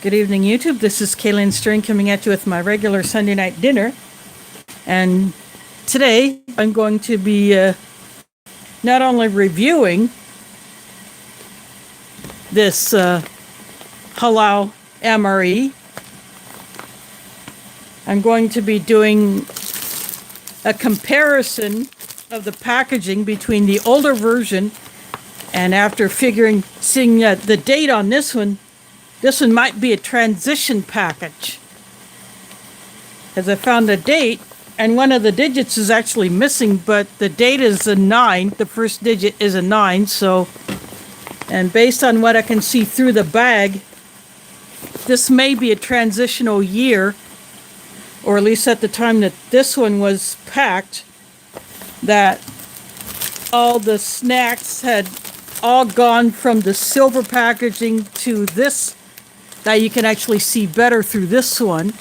Good evening, YouTube. This is Kaylin String coming at you with my regular Sunday night dinner. And today I'm going to be not only reviewing this Halal MRE, I'm going to be doing a comparison of the packaging between the older version, and after seeing the date on this one might be a transition package. As I found the date, and one of the digits is actually missing, but the date is a 9. The first digit is a 9, so, and based on what I can see through the bag, this may be a transitional year, or at least at the time that this one was packed, that all the snacks had all gone from the silver packaging to this, that you can actually see better through this one.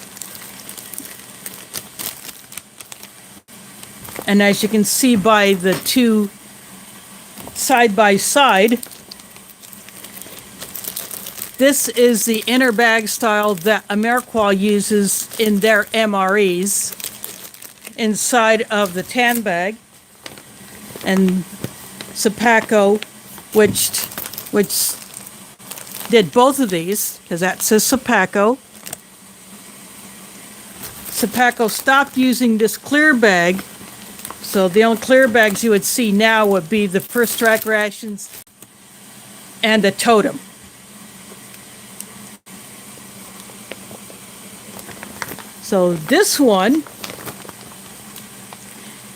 And as you can see by the two side by side, this is the inner bag style that AmeriQual uses in their MREs inside of the tan bag, and Sapaco, which did both of these, because that says Sapaco. Sapaco stopped using this clear bag, so the only clear bags you would see now would be the First Strike rations and the Totem. So this one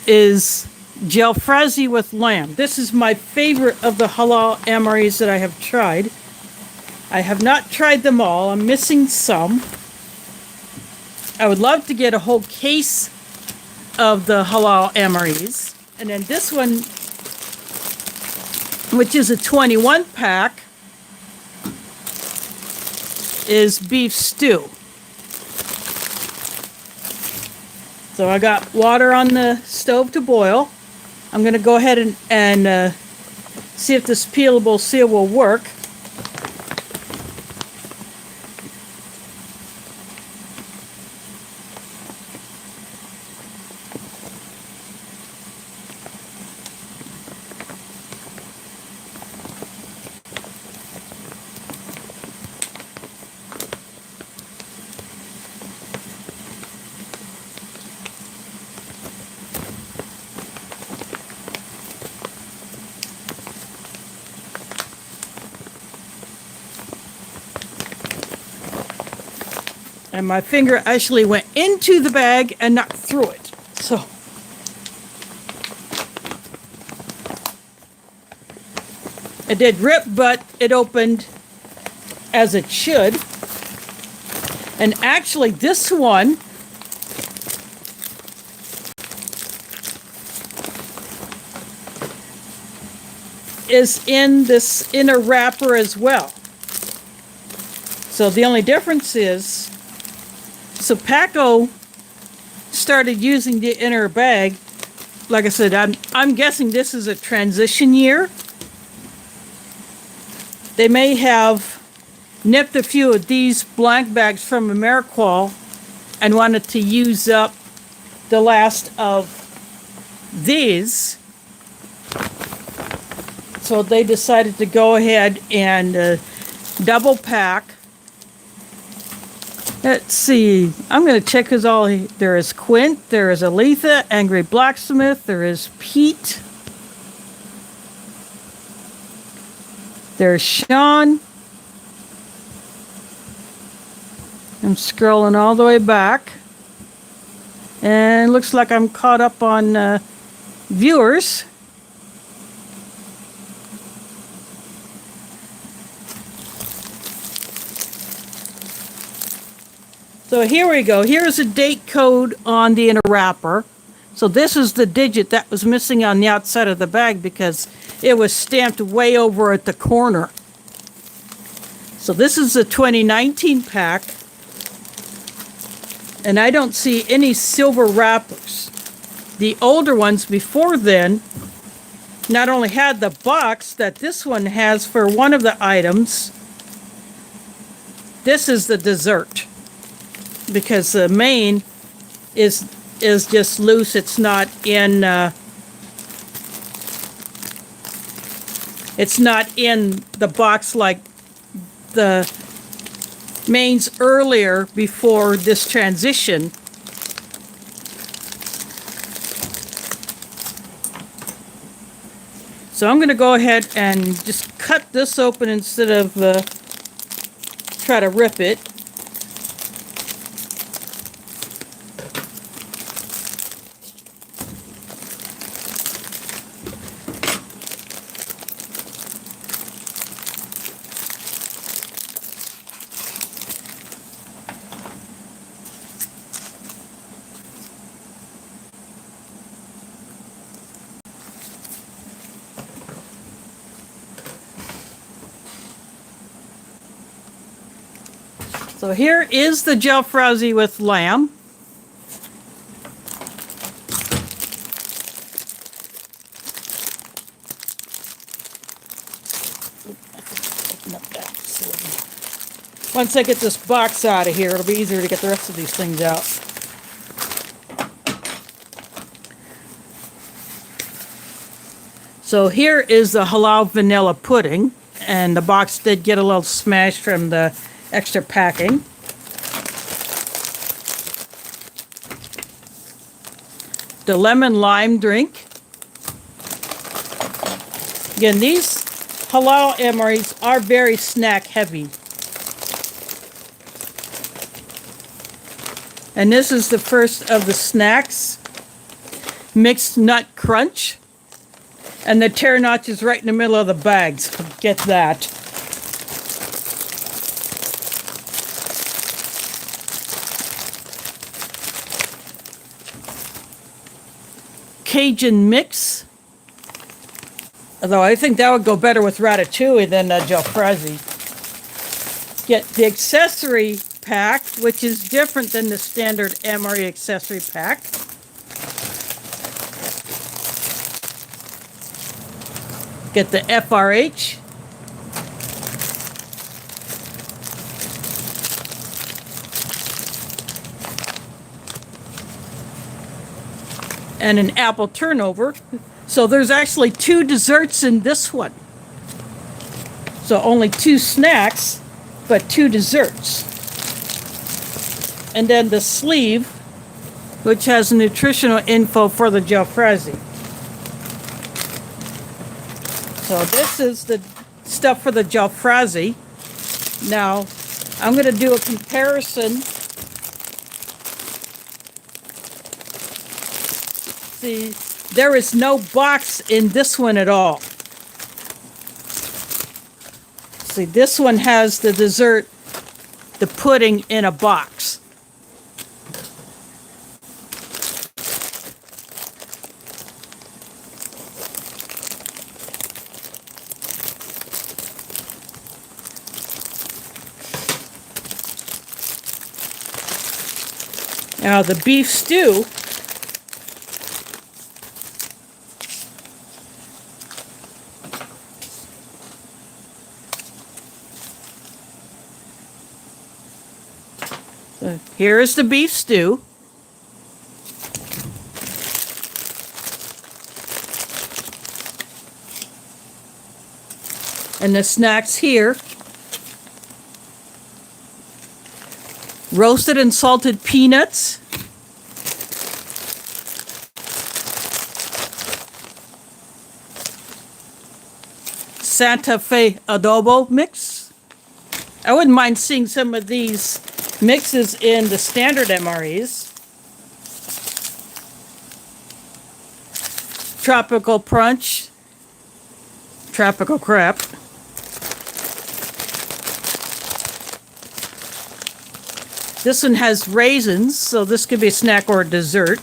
is Jalfrazi with lamb. This is my favorite of the Halal MREs that I have tried. I have not tried them all. I'm missing some. I would love to get a whole case of the Halal MREs. And then this one, which is a 21 pack, is beef stew. So I got water on the stove to boil. I'm going to go ahead and see if this peelable seal will work. And my finger actually went into the bag and not through it. So it did rip, but it opened as it should. And actually this one is in this inner wrapper as well. So the only difference is Sapaco started using the inner bag. Like I said, I'm guessing this is a transition year. They may have nipped a few of these blank bags from AmeriQual and wanted to use up the last of these. So they decided to go ahead and double pack. Let's see. I'm going to check because there is Quint, there is Aletha, Angry Blacksmith, there is Pete, there's Sean. I'm scrolling all the way back, and looks like I'm caught up on viewers. So here we go. Here's a date code on the inner wrapper. So this is the digit that was missing on the outside of the bag because it was stamped way over at the corner. So this is the 2019 pack. And I don't see any silver wrappers. The older ones before then not only had the box that this one has for one of the items, this is the dessert, because the main is just loose. It's not in the box like the mains earlier before this transition. So I'm going to go ahead and just cut this open instead of try to rip it. So here is the Jalfrazi with lamb. Once I get this box out of here, it'll be easier to get the rest of these things out. So here is the halal vanilla pudding, and the box did get a little smashed from the extra packing. The lemon lime drink. Again, these halal MREs are very snack heavy. And this is the first of the snacks. Mixed nut crunch. And the tear notch is right in the middle of the bag, so get that. Cajun mix. Although I think that would go better with ratatouille than Jalfrazi. Get the accessory pack, which is different than the standard MRE accessory pack. Get the FRH. And an apple turnover. So there's actually 2 desserts in this one. So only 2 snacks, but 2 desserts. And then the sleeve, which has nutritional info for the Jalfrazi. So this is the stuff for the Jalfrazi. Now, I'm going to do a comparison. See, there is no box in this one at all. See, this one has the dessert, the pudding in a box. Now the beef stew, so here is the beef stew. And the snacks here. Roasted and salted peanuts. Santa Fe adobo mix. I wouldn't mind seeing some of these mixes in the standard MREs. Tropical punch. Tropical crap. This one has raisins, so this could be a snack or a dessert.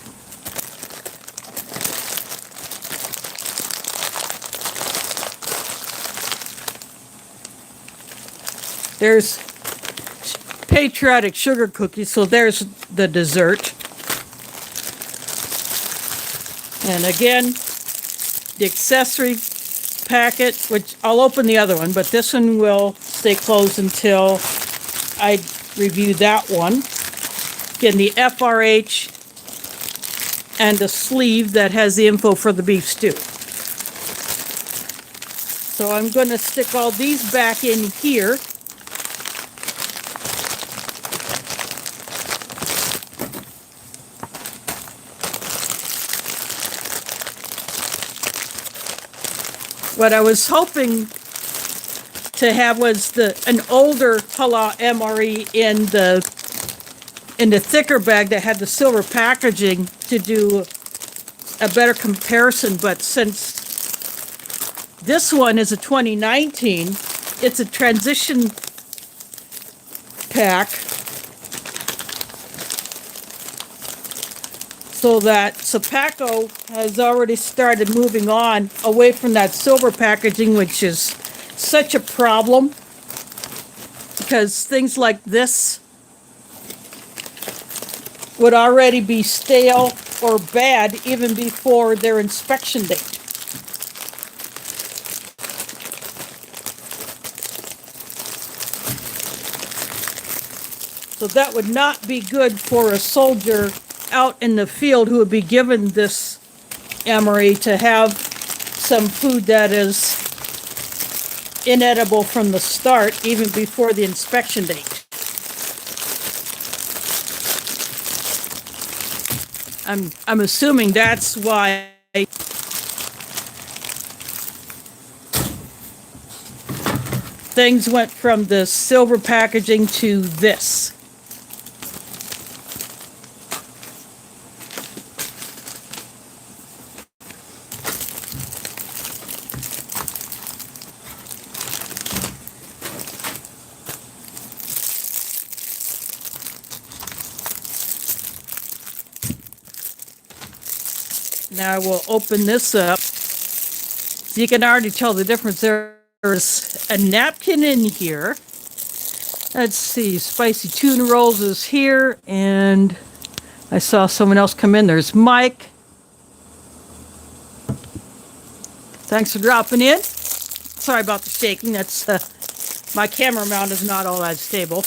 There's patriotic sugar cookies, so there's the dessert. And again, the accessory packet, which I'll open the other one, but this one will stay closed until I'd review that one. Again, the FRH and the sleeve that has the info for the beef stew. So I'm going to stick all these back in here. What I was hoping to have was an older Halal MRE in the thicker bag that had the silver packaging to do a better comparison, but since this one is a 2019, it's a transition pack, so that Sapaco has already started moving on away from that silver packaging, which is such a problem, because things like this would already be stale or bad even before their inspection date. So that would not be good for a soldier out in the field who would be given this MRE to have some food that is inedible from the start, even before the inspection date. I'm assuming that's why things went from the silver packaging to this. Now I will open this up. You can already tell the difference. There's a napkin in here. Let's see, spicy tuna rolls is here, and I saw someone else come in. There's Mike. Thanks for dropping in. Sorry about the shaking. That's my camera mount is not all that stable.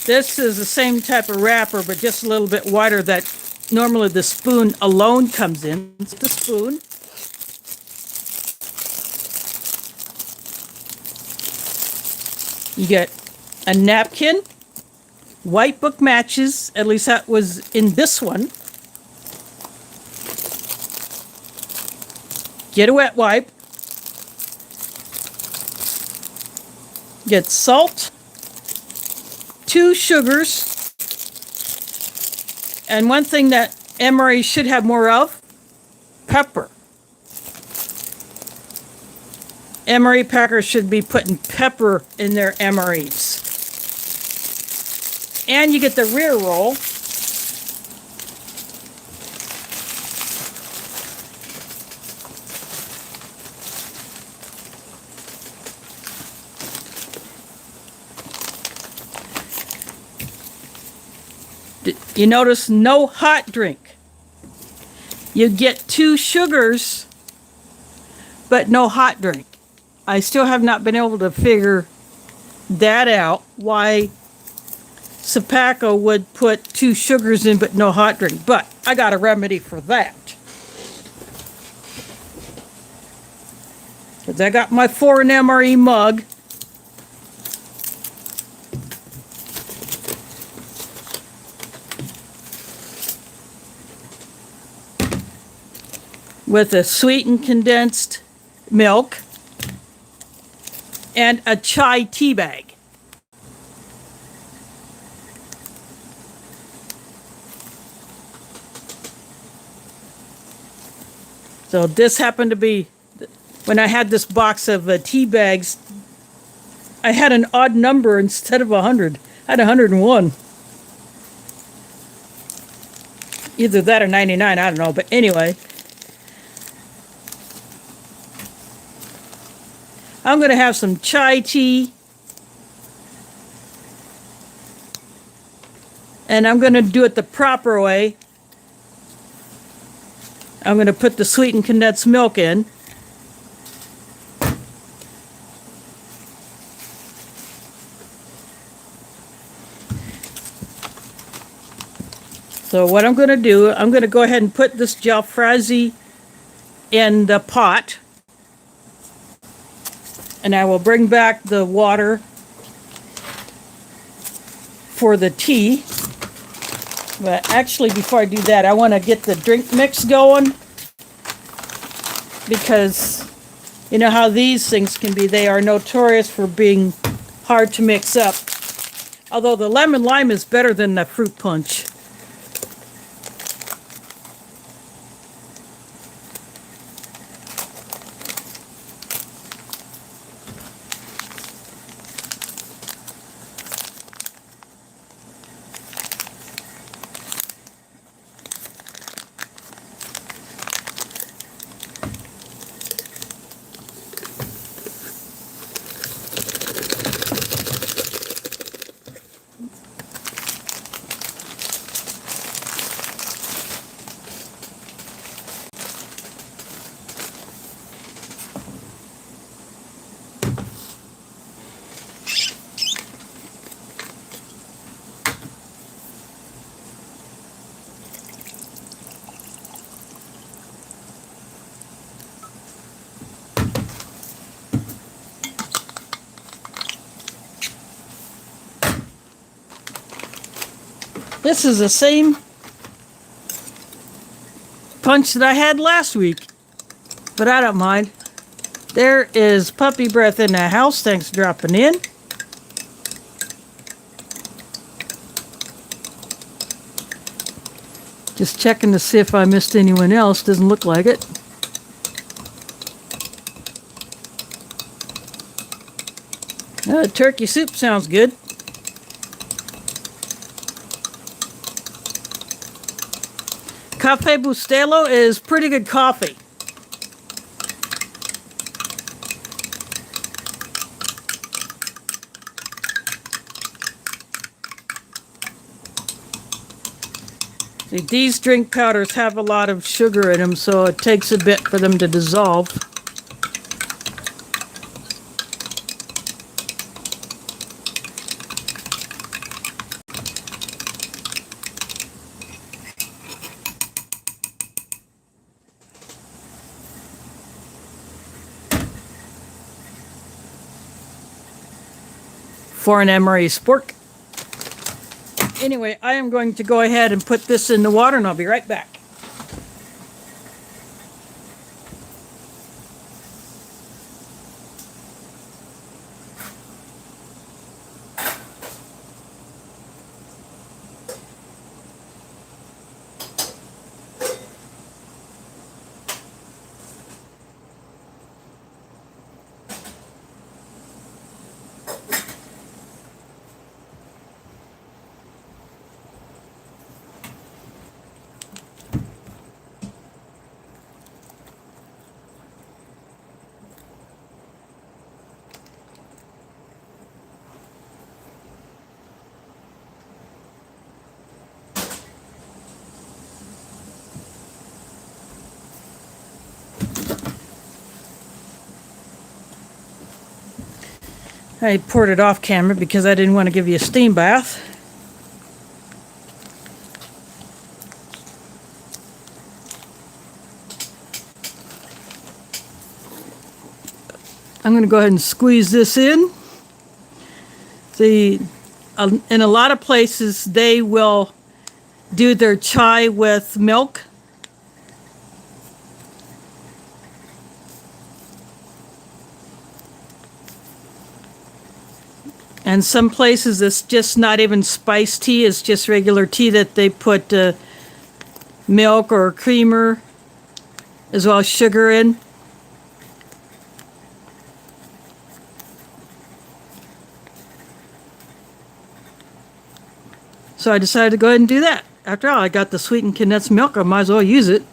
This is the same type of wrapper, but just a little bit wider, that normally the spoon alone comes in. It's the spoon. You get a napkin, white book matches, at least that was in this one. Get a wet wipe. Get salt. 2 sugars, and one thing that MRE should have more of, pepper. MRE packers should be putting pepper in their MREs. And you get the rear roll. You notice no hot drink. You get 2 sugars, but no hot drink. I still have not been able to figure that out, why Sapaco would put 2 sugars in but no hot drink. But I got a remedy for that. Because I got my foreign MRE mug. With a sweetened condensed milk and a chai tea bag. So this happened to be, when I had this box of tea bags, I had an odd number instead of 100. I had 101. Either that or 99, I don't know, but anyway. I'm going to have some chai tea. And I'm going to do it the proper way. I'm going to put the sweetened condensed milk in. So what I'm going to do, I'm going to go ahead and put this Jalfrazi in the pot. And I will bring back the water for the tea. But actually, before I do that, I want to get the drink mix going. Because you know how these things can be. They are notorious for being hard to mix up. Although the lemon lime is better than the fruit punch. This is the same punch that I had last week, but I don't mind. There is puppy breath in the house. Thanks dropping in. Just checking to see if I missed anyone else. Doesn't look like it. Turkey soup sounds good. Cafe Bustelo is pretty good coffee. See, these drink powders have a lot of sugar in them, so it takes a bit for them to dissolve. For an MRE spork. Anyway, I am going to go ahead and put this in the water and I'll be right back. I poured it off camera because I didn't want to give you a steam bath. I'm going to go ahead and squeeze this in. See, in a lot of places they will do their chai with milk. And some places it's just not even spiced tea, it's just regular tea that they put milk or creamer as well as sugar in. So I decided to go ahead and do that. After all, I got the sweetened condensed milk, I might as well use it.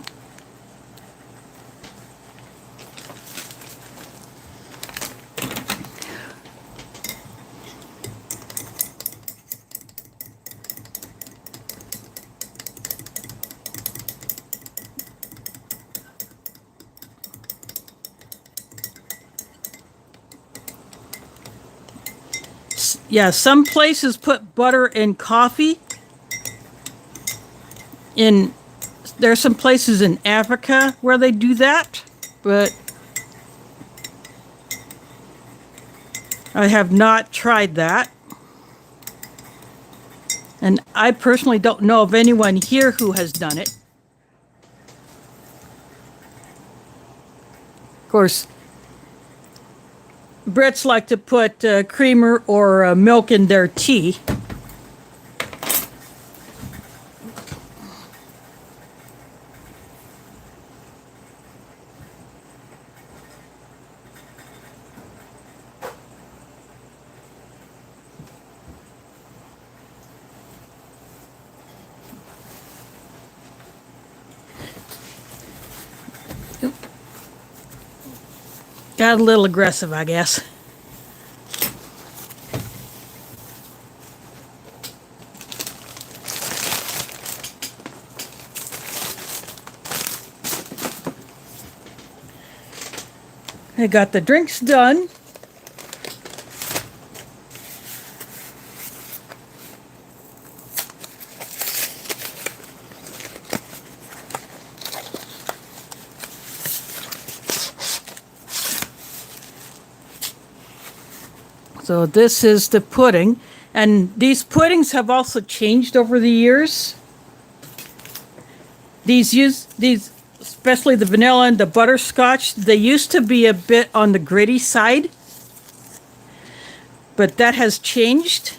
Yeah, some places put butter in coffee. There's some places in Africa where they do that, but I have not tried that. And I personally don't know of anyone here who has done it. Of course, Brits like to put creamer or milk in their tea. Got a little aggressive, I guess. I got the drinks done. So this is the pudding, and these puddings have also changed over the years. These, especially the vanilla and the butterscotch, they used to be a bit on the gritty side, but that has changed.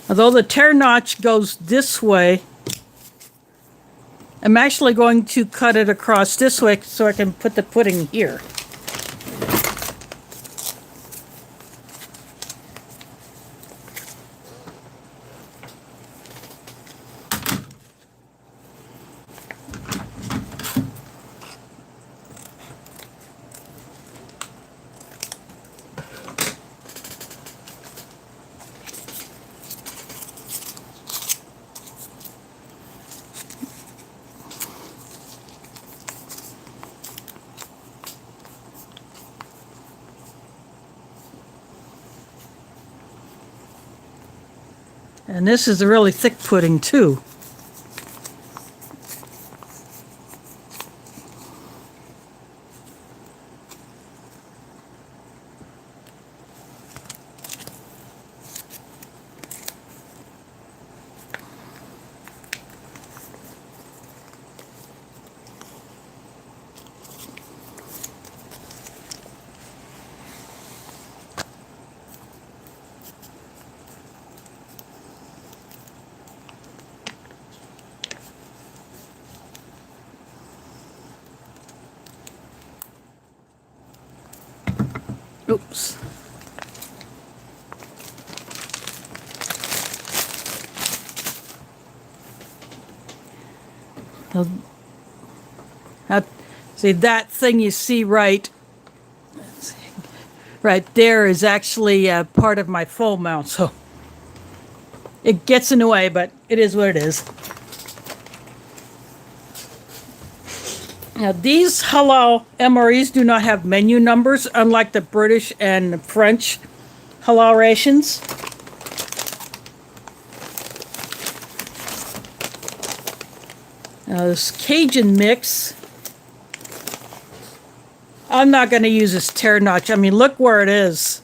Although the tear notch goes this way, I'm actually going to cut it across this way so I can put the pudding here. And this is a really thick pudding too. Oops. See, that thing you see right there is actually part of my full mount, so it gets in the way, but it is what it is. Now, these halal MREs do not have menu numbers, unlike the British and French halal rations. Now, this Cajun mix, I'm not going to use this tear notch. I mean, look where it is.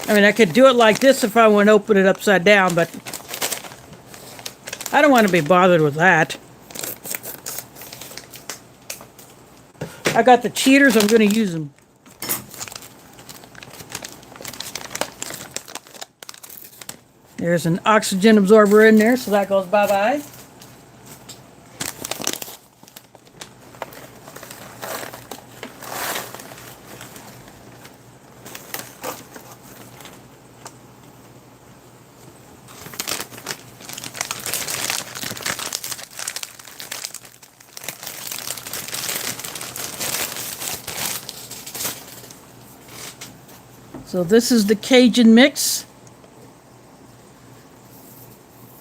I mean, I could do it like this if I want to open it upside down, but I don't want to be bothered with that. I got the cheaters, I'm going to use them. There's an oxygen absorber in there, so that goes bye-bye. So this is the Cajun mix.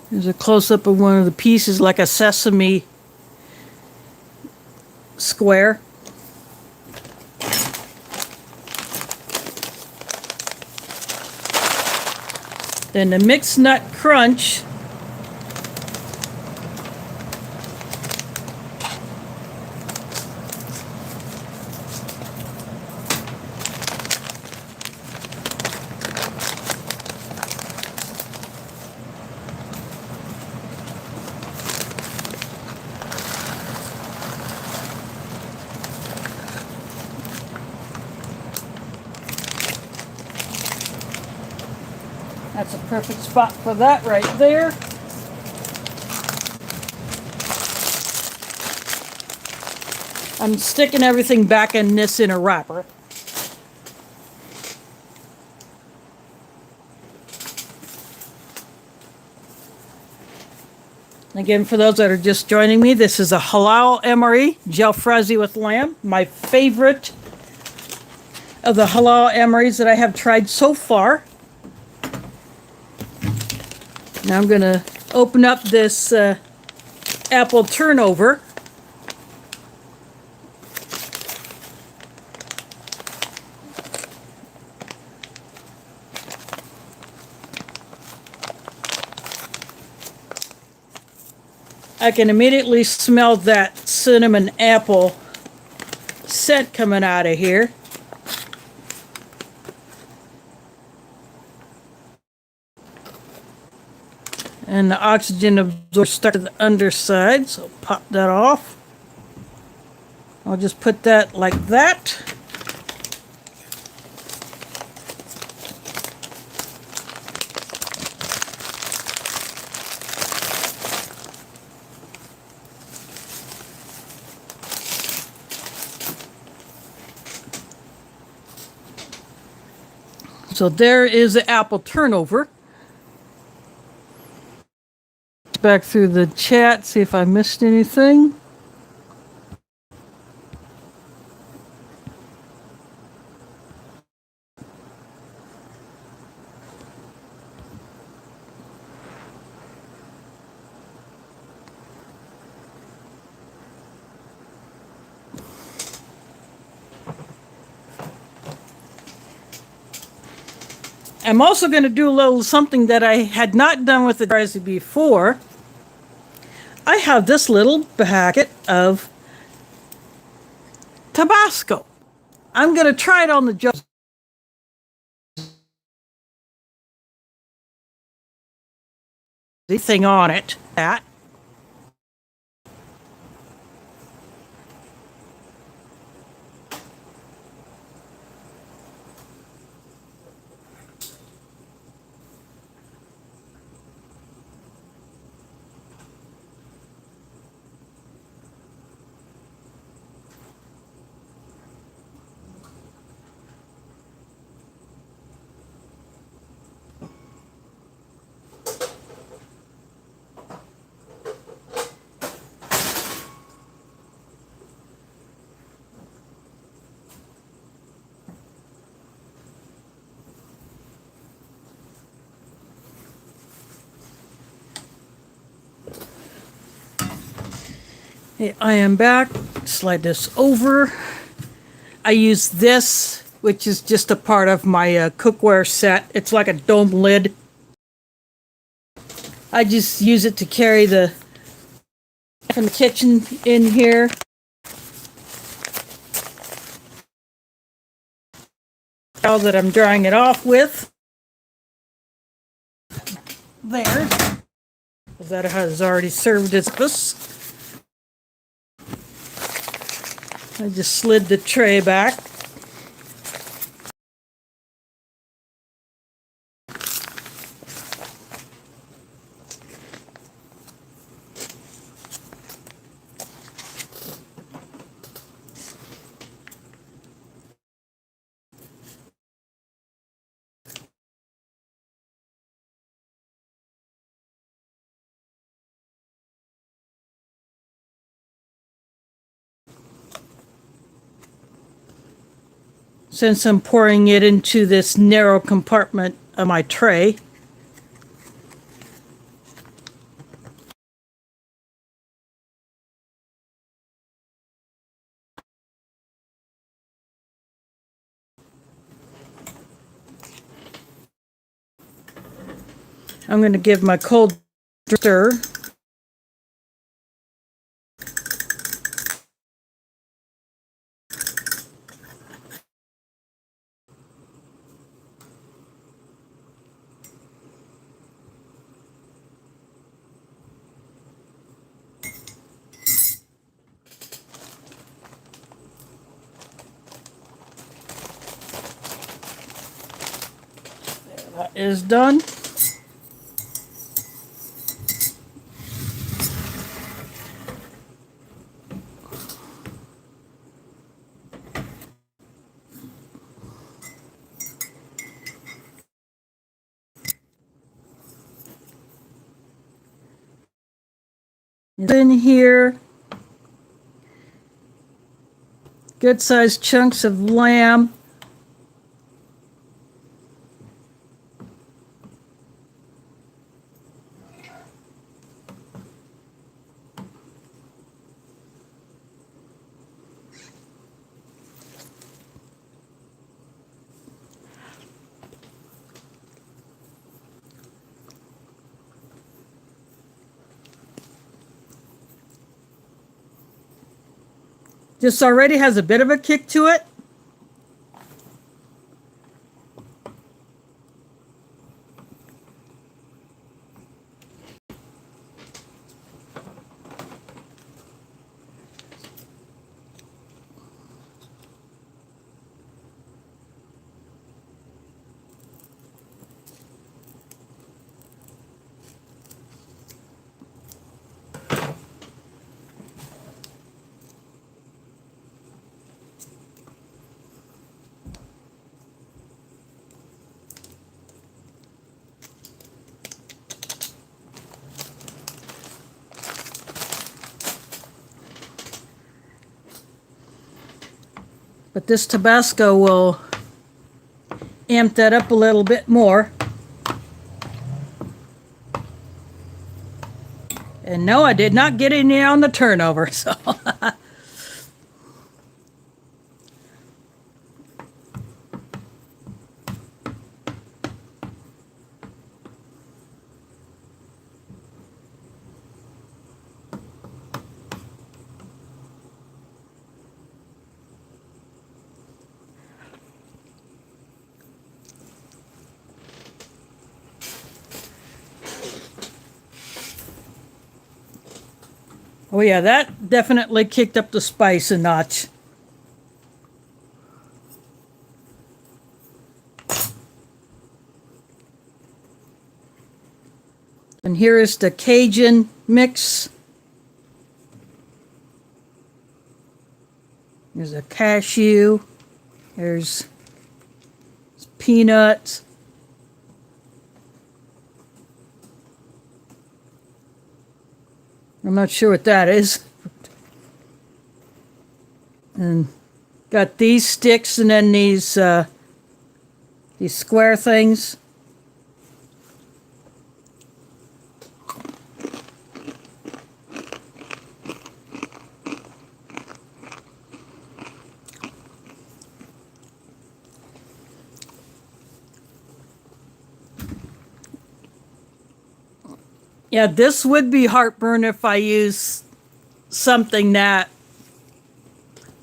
There's a close-up of one of the pieces, like a sesame square. Then the mixed nut crunch. That's a perfect spot for that right there. I'm sticking everything back in this inner wrapper. Again, for those that are just joining me, this is a Halal MRE, Jalfrazi with lamb, my favorite of the Halal MREs that I have tried so far. Now I'm going to open up this apple turnover. I can immediately smell that cinnamon apple scent coming out of here. And the oxygen absorber stuck to the underside, so pop that off. I'll just put that like that. So there is the apple turnover. Back through the chat, see if I missed anything. I'm also going to do a little something that I had not done with the Jalfrazi before. I have this little packet of Tabasco. I'm going to try it on the Jalfrazi thing on it. That. Okay, I am back. Slide this over. I use this, which is just a part of my cookware set. It's like a dome lid. I just use it to carry the from the kitchen in here. Towel that I'm drying it off with. There. That has already served its purpose. I just slid the tray back. Since I'm pouring it into this narrow compartment of my tray. I'm going to give my cold stir. That is done. In here, good sized chunks of lamb. This already has a bit of a kick to it. But this Tabasco will amp that up a little bit more. And no, I did not get any on the turnover, so. Oh yeah, that definitely kicked up the spice a notch. And here is the Cajun mix. There's a cashew. There's peanuts. I'm not sure what that is. And got these sticks and then these square things. Yeah, this would be heartburn if I use something that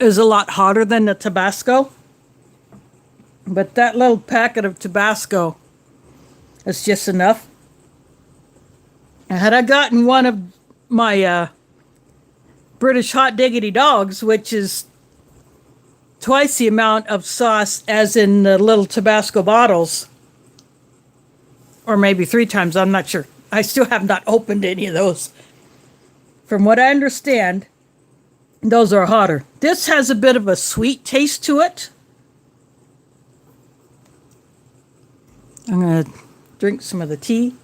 is a lot hotter than the Tabasco. But that little packet of Tabasco is just enough. Had I gotten one of my British hot diggity dogs, which is twice the amount of sauce as in the little Tabasco bottles, or maybe 3 times, I'm not sure. I still have not opened any of those. From what I understand, those are hotter. This has a bit of a sweet taste to it. I'm going to drink some of the tea.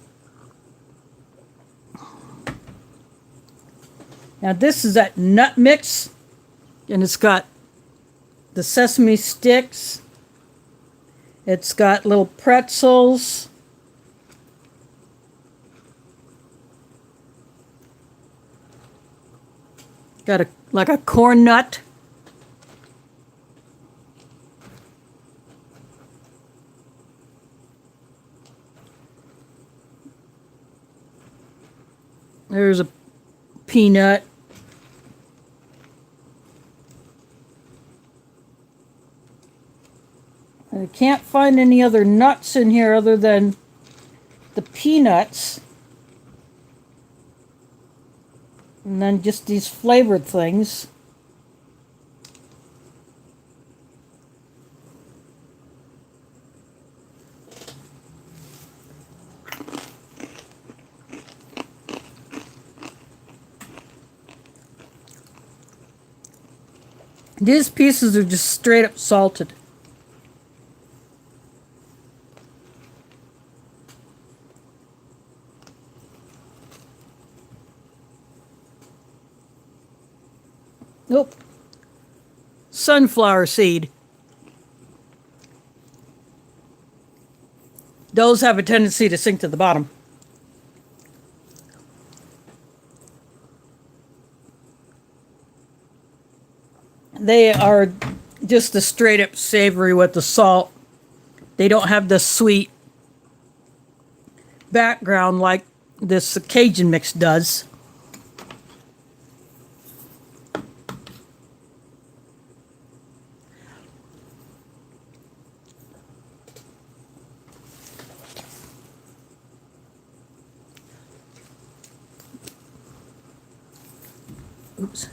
Now this is that nut mix, and it's got the sesame sticks. It's got little pretzels. Got like a corn nut. There's a peanut. I can't find any other nuts in here other than the peanuts. And then just these flavored things. These pieces are just straight up salted. Nope. Sunflower seed. Those have a tendency to sink to the bottom. They are just a straight up savory with the salt. They don't have the sweet background like this Cajun mix does. Oops.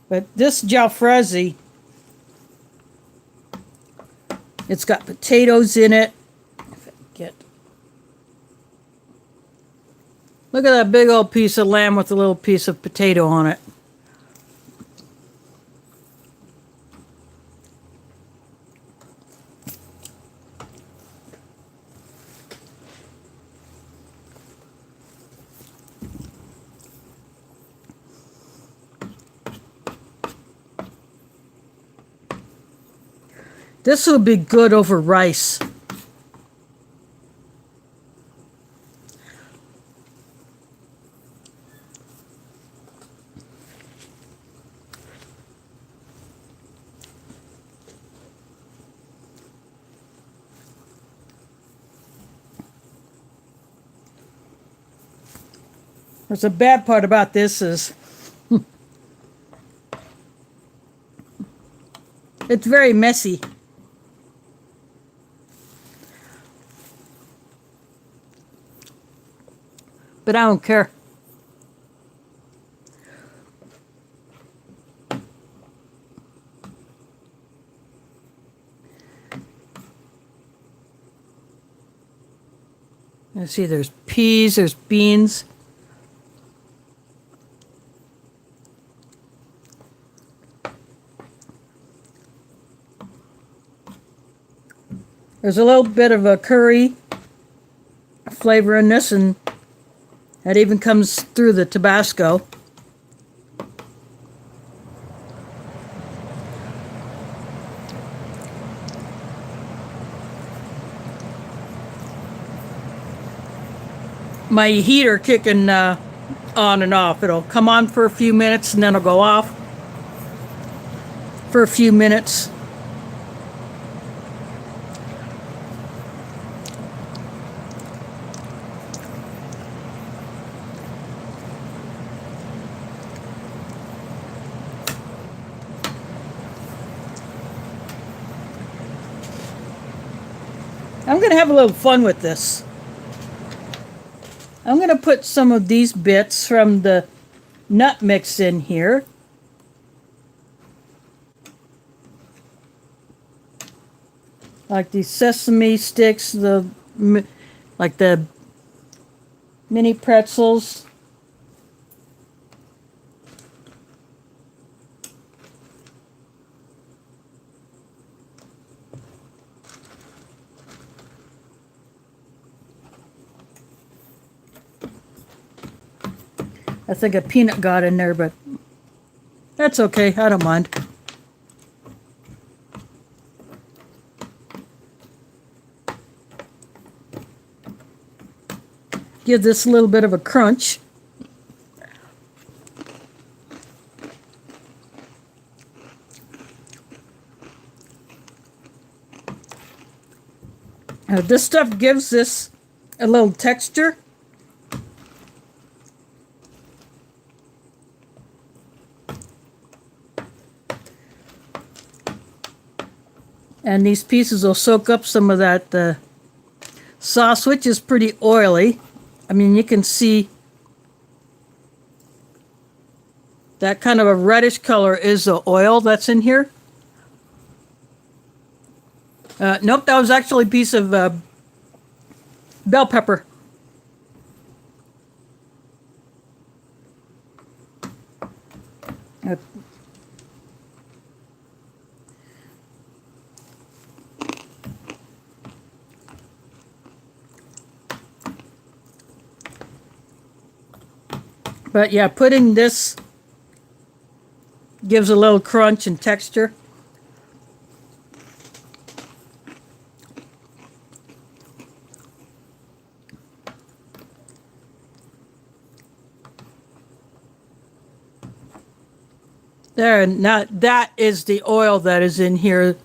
But this Jalfrazi, it's got potatoes in it. If I get, look at that big old piece of lamb with a little piece of potato on it. This would be good over rice. There's a bad part about this is it's very messy. But I don't care. Let's see, there's peas, there's beans. There's a little bit of a curry flavor in this, and that even comes through the Tabasco. My heater kicking on and off. It'll come on for a few minutes and then it'll go off for a few minutes. I'm going to have a little fun with this. I'm going to put some of these bits from the nut mix in here. Like these sesame sticks, like the mini pretzels. I think a peanut got in there, but that's okay. I don't mind. Give this a little bit of a crunch. This stuff gives this a little texture. And these pieces will soak up some of that sauce, which is pretty oily. I mean, you can see that kind of a reddish color is the oil that's in here. Nope, that was actually a piece of bell pepper. But yeah, putting this gives a little crunch and texture. There, now that is the oil that is in here.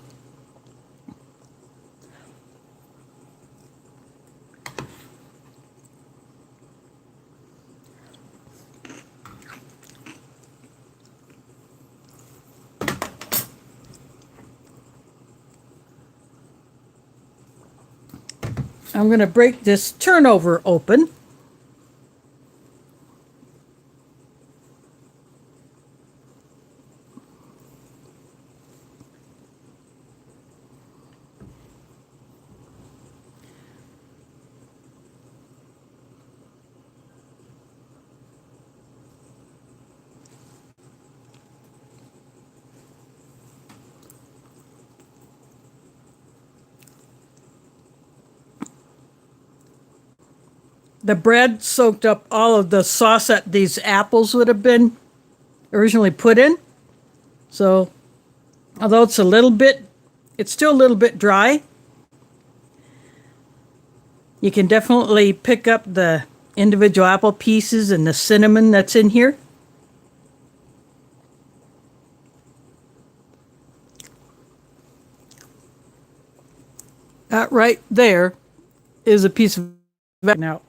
I'm going to break this turnover open. The bread soaked up all of the sauce that these apples would have been originally put in. So, although it's still a little bit dry. You can definitely pick up the individual apple pieces and the cinnamon that's in here. That right there is a piece of now.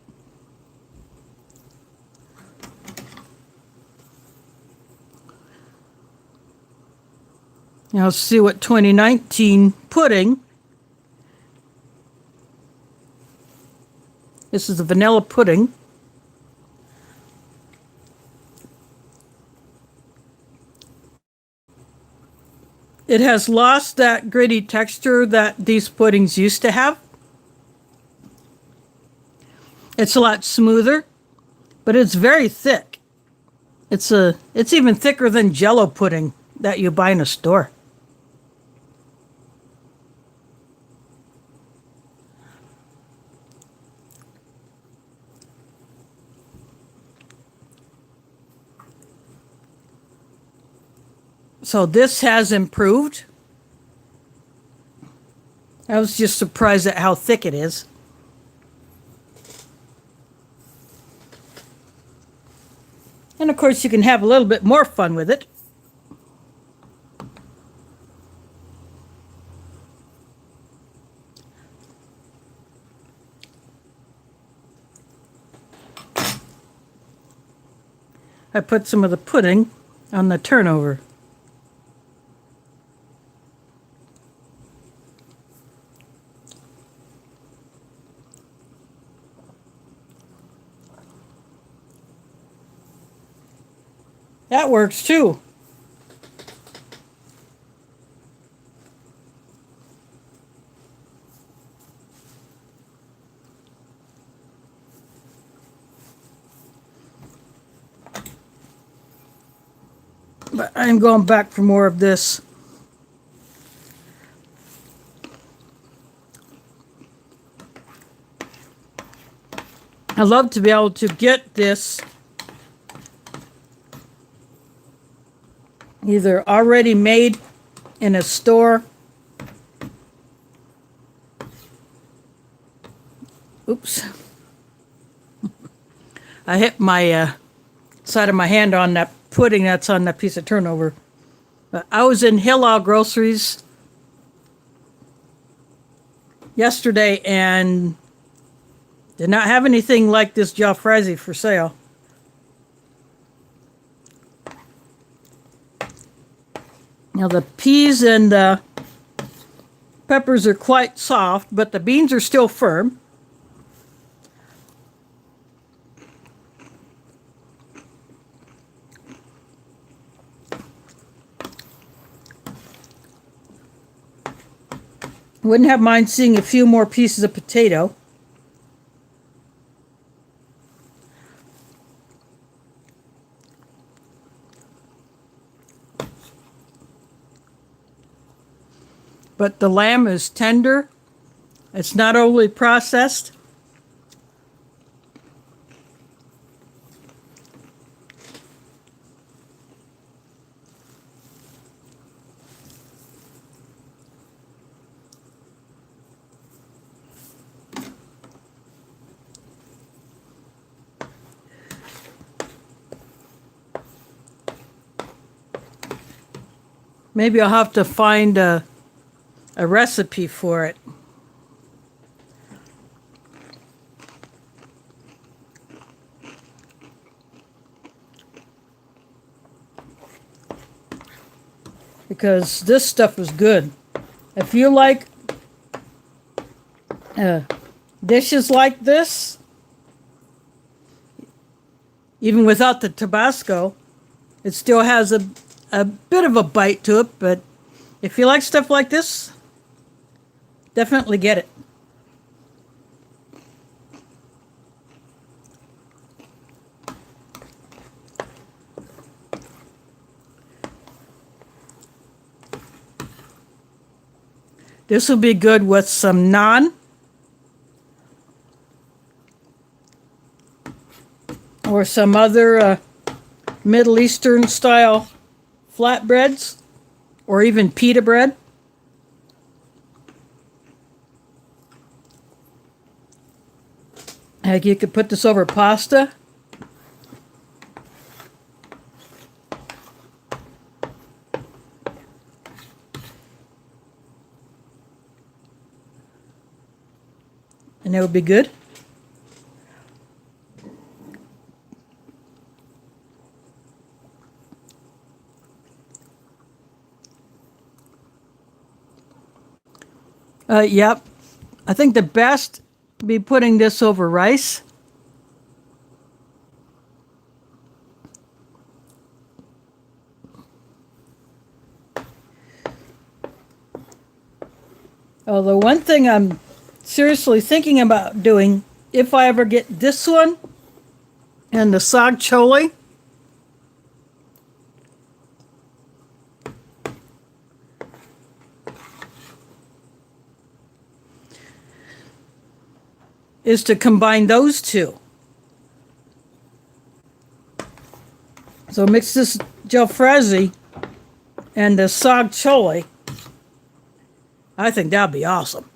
Now let's see what 2019 pudding. This is the vanilla pudding. It has lost that gritty texture that these puddings used to have. It's a lot smoother, but it's very thick. It's even thicker than Jell-O pudding that you buy in a store. So this has improved. I was just surprised at how thick it is. And of course you can have a little bit more fun with it. I put some of the pudding on the turnover. That works too. But I'm going back for more of this. I love to be able to get this either already made in a store. Oops. I hit my side of my hand on that pudding that's on that piece of turnover. But I was in Halal groceries yesterday and Did not have anything like this Jalfrazi for sale. Now the peas and the peppers are quite soft, but the beans are still firm. Wouldn't have mind seeing a few more pieces of potato. But the lamb is tender. It's not overly processed. Maybe I'll have to find a recipe for it. Because this stuff is good. If you like dishes like this, even without the Tabasco, it still has a bit of a bite to it, but if you like stuff like this, definitely get it. This will be good with some naan or some other Middle Eastern style flatbreads or even pita bread. Like you could put this over pasta. And it would be good. Yep. I think the best would be putting this over rice. Although one thing I'm seriously thinking about doing, if I ever get this one and the sag chole, is to combine those two. So mix this Jalfrazi and the sag chole. I think that'd be awesome.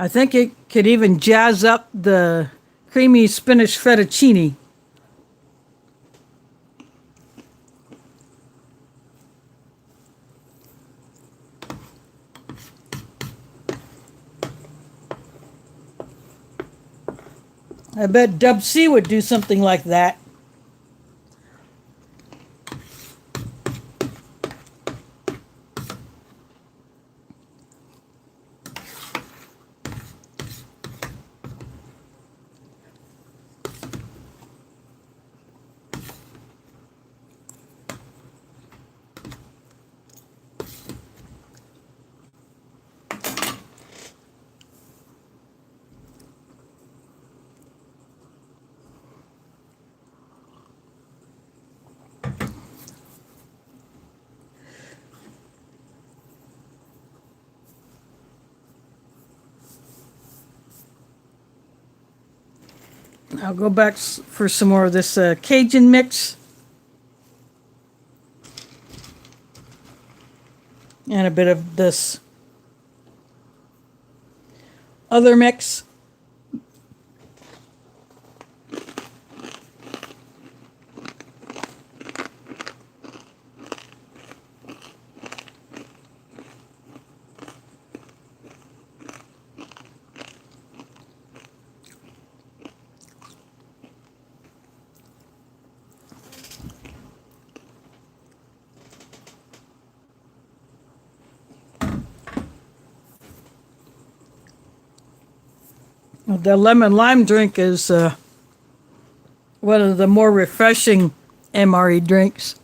I think it could even jazz up the creamy spinach fettuccine. I bet Dub C would do something like that. I'll go back for some more of this Cajun mix. And a bit of this other mix. The lemon lime drink is one of the more refreshing MRE drinks.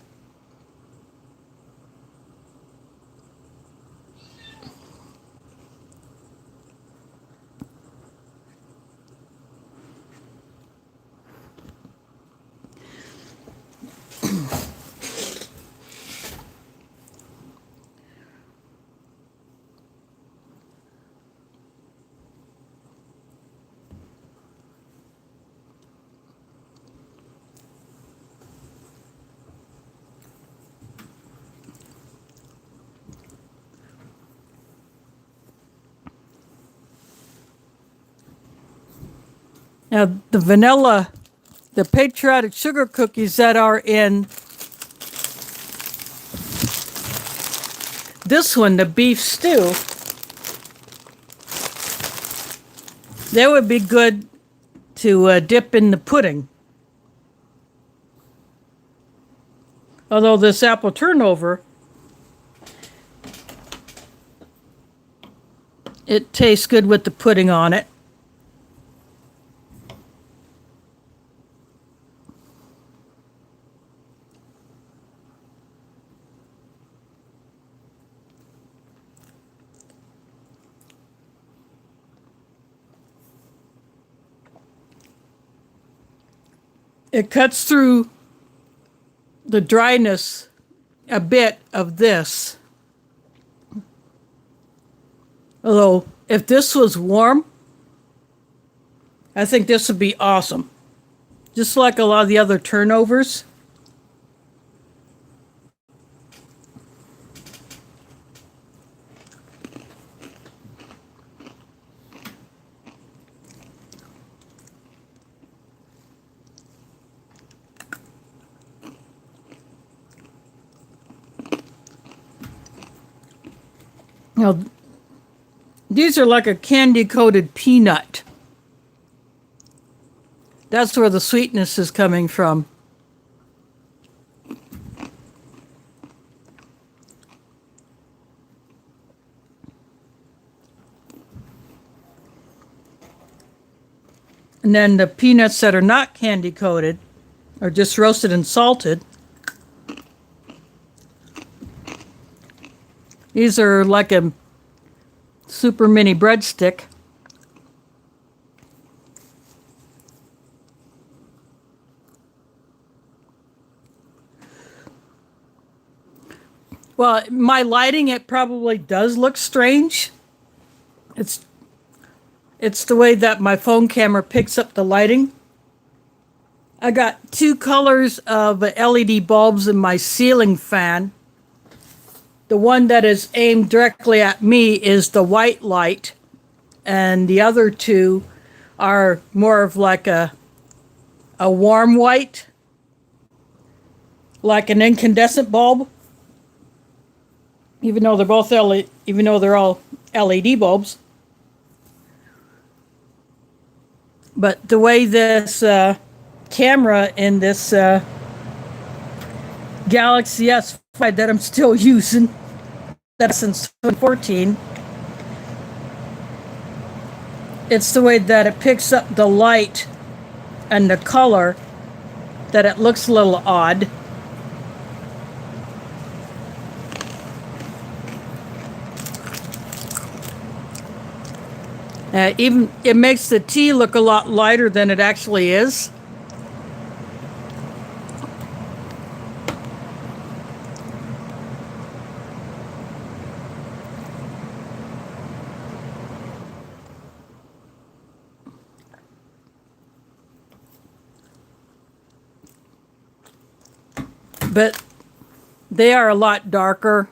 Now, the patriotic sugar cookies that are in this one, the beef stew, they would be good to dip in the pudding. Although this apple turnover, it tastes good with the pudding on it. It cuts through the dryness a bit of this. Although, if this was warm, I think this would be awesome. Just like a lot of the other turnovers. Now, these are like a candy-coated peanut. That's where the sweetness is coming from. And then the peanuts that are not candy-coated are just roasted and salted. These are like a super mini breadstick. Well, my lighting, it probably does look strange. It's the way that my phone camera picks up the lighting. I got two colors of LED bulbs in my ceiling fan. The one that is aimed directly at me is the white light, and the other two are more of like a warm white, like an incandescent bulb. Even though they're both even though they're all LED bulbs. But the way this camera in this Galaxy S5 that I'm still using, that's since 2014, it's the way that it picks up the light and the color that it looks a little odd. Even it makes the tea look a lot lighter than it actually is. But they are a lot darker.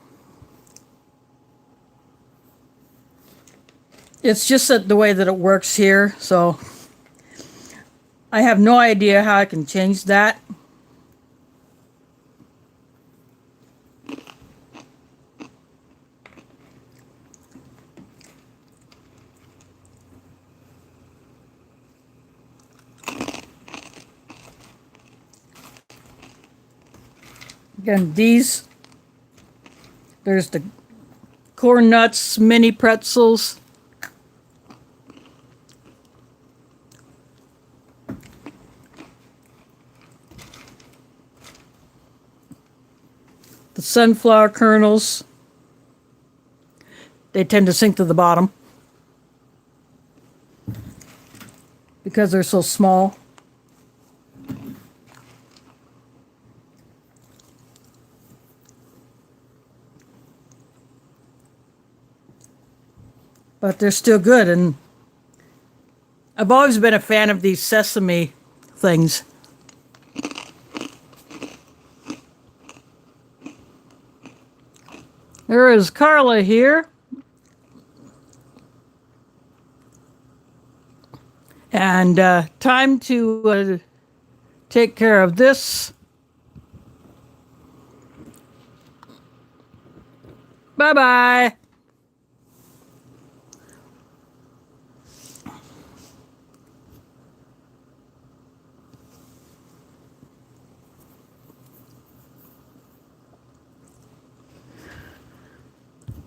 It's just that the way that it works here, so I have no idea how I can change that. Again, there's the corn nuts, mini pretzels. The sunflower kernels, they tend to sink to the bottom because they're so small. But they're still good, and I've always been a fan of these sesame things. There is Carla here. And time to take care of this. Bye-bye.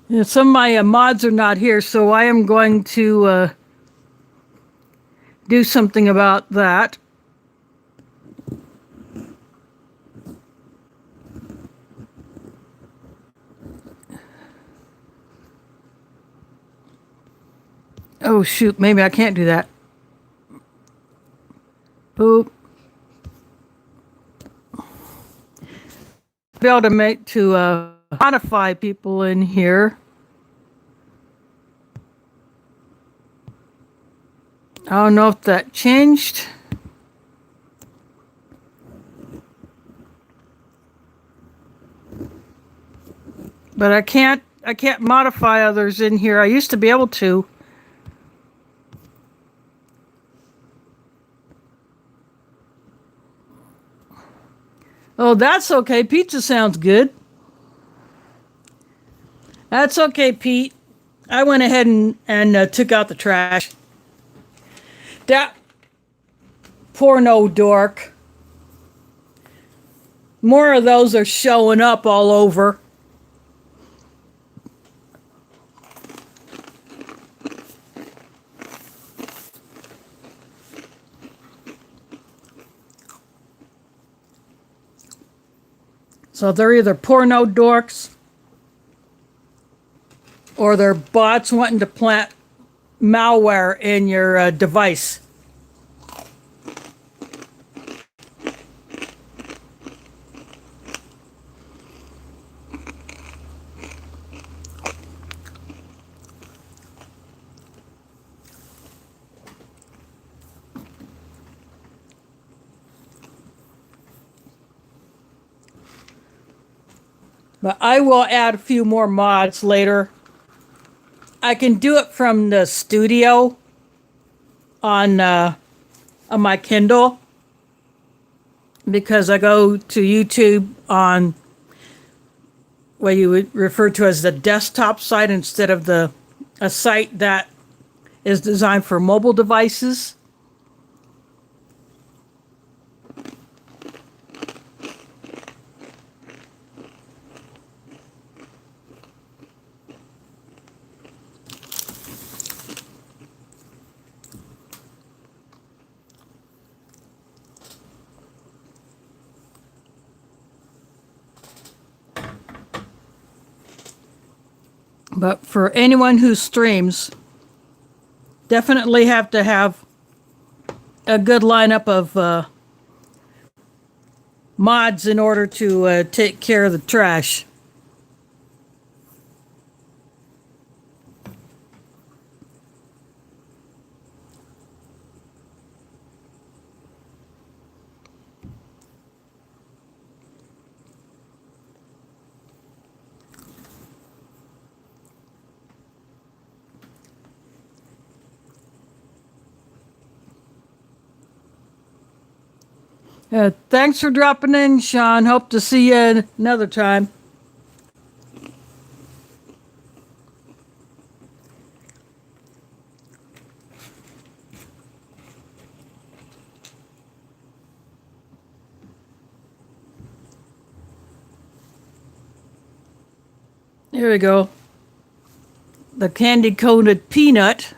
Yeah, some of my mods are not here, so I am going to do something about that. Oh shoot, maybe I can't do that. Boop. Be able to modify people in here. I don't know if that changed. But I can't modify others in here. I used to be able to. Oh, that's okay. Pizza sounds good. That's okay, Pete. I went ahead and took out the trash. That porno dork. More of those are showing up all over. So they're either porno dorks or they're bots wanting to plant malware in your device. But I will add a few more mods later. I can do it from the studio on my Kindle because I go to YouTube on what you would refer to as the desktop site instead of a site that is designed for mobile devices. But for anyone who streams, definitely have to have a good lineup of mods in order to take care of the trash. Thanks for dropping in, Sean. Hope to see you another time. Here we go. The candy-coated peanut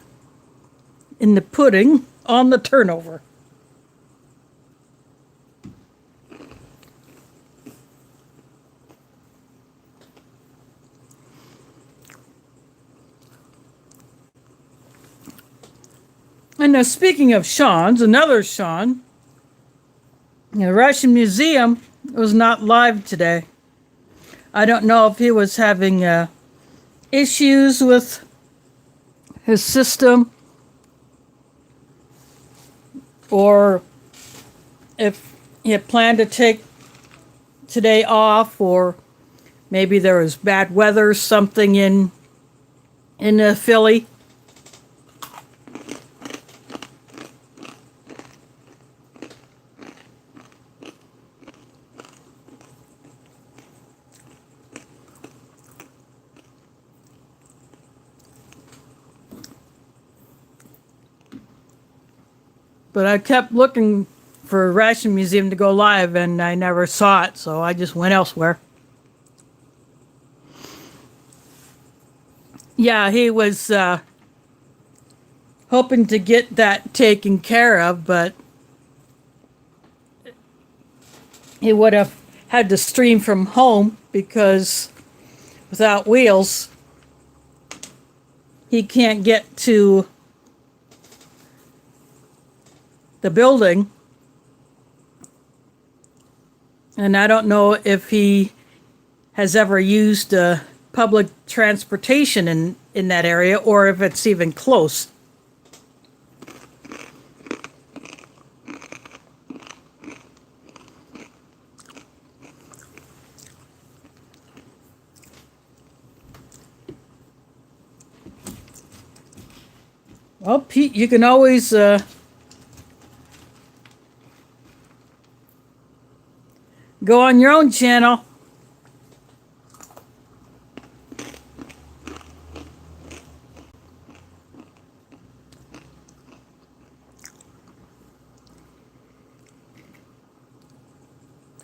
in the pudding on the turnover. And speaking of Sean's, another Sean, the Russian Museum was not live today. I don't know if he was having issues with his system or if he had planned to take today off, or maybe there was bad weather or something in Philly. But I kept looking for Ration Museum to go live, and I never saw it, so I just went elsewhere. Yeah, he was hoping to get that taken care of, but he would have had to stream from home because without wheels, he can't get to the building. And I don't know if he has ever used public transportation in that area, or if it's even close. Well, Pete, you can always go on your own channel.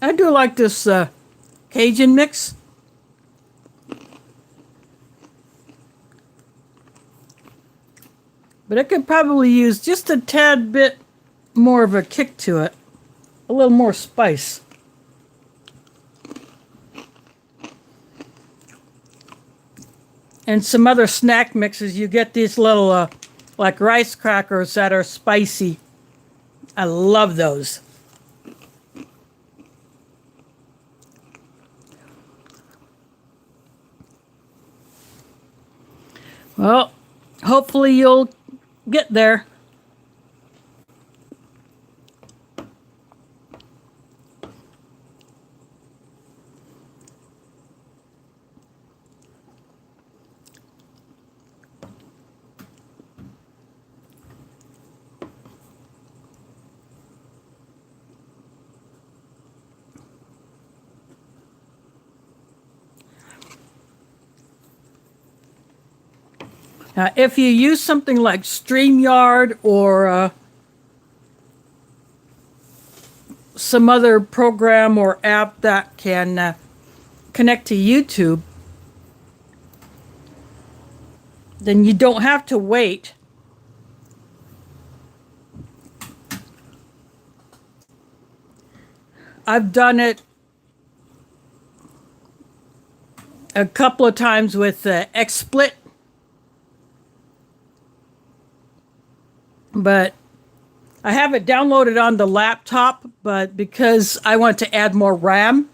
I do like this Cajun mix. But I could probably use just a tad bit more of a kick to it. A little more spice. And some other snack mixes, you get these little like rice crackers that are spicy. I love those. Well, hopefully you'll get there. Now, if you use something like StreamYard or some other program or app that can connect to YouTube, then you don't have to wait. I've done it a couple of times with XSplit. But I have it downloaded on the laptop, but because I want to add more RAM,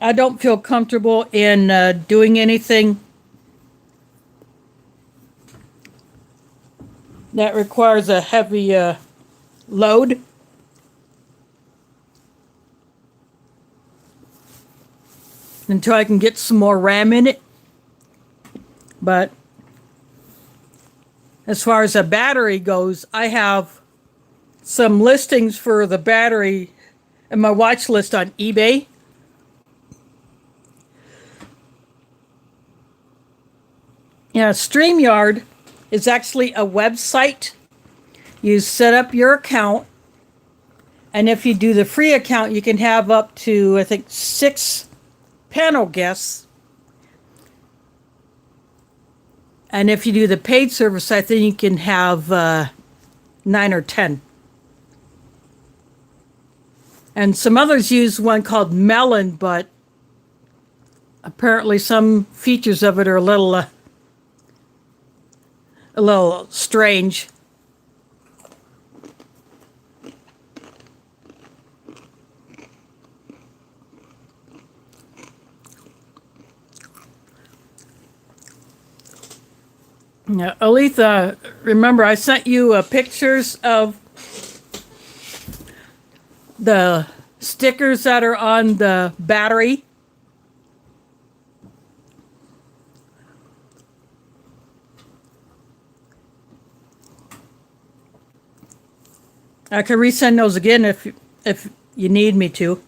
I don't feel comfortable in doing anything that requires a heavy load. Until I can get some more RAM in it. But as far as the battery goes, I have some listings for the battery in my watch list on eBay. Yeah, StreamYard is actually a website. You set up your account, and if you do the free account, you can have up to, I think, 6 panel guests. And if you do the paid service, I think you can have 9 or 10. And some others use one called Melon, but apparently some features of it are a little a little strange. Now, Aletha, remember I sent you pictures of the stickers that are on the battery? I can resend those again if you need me to.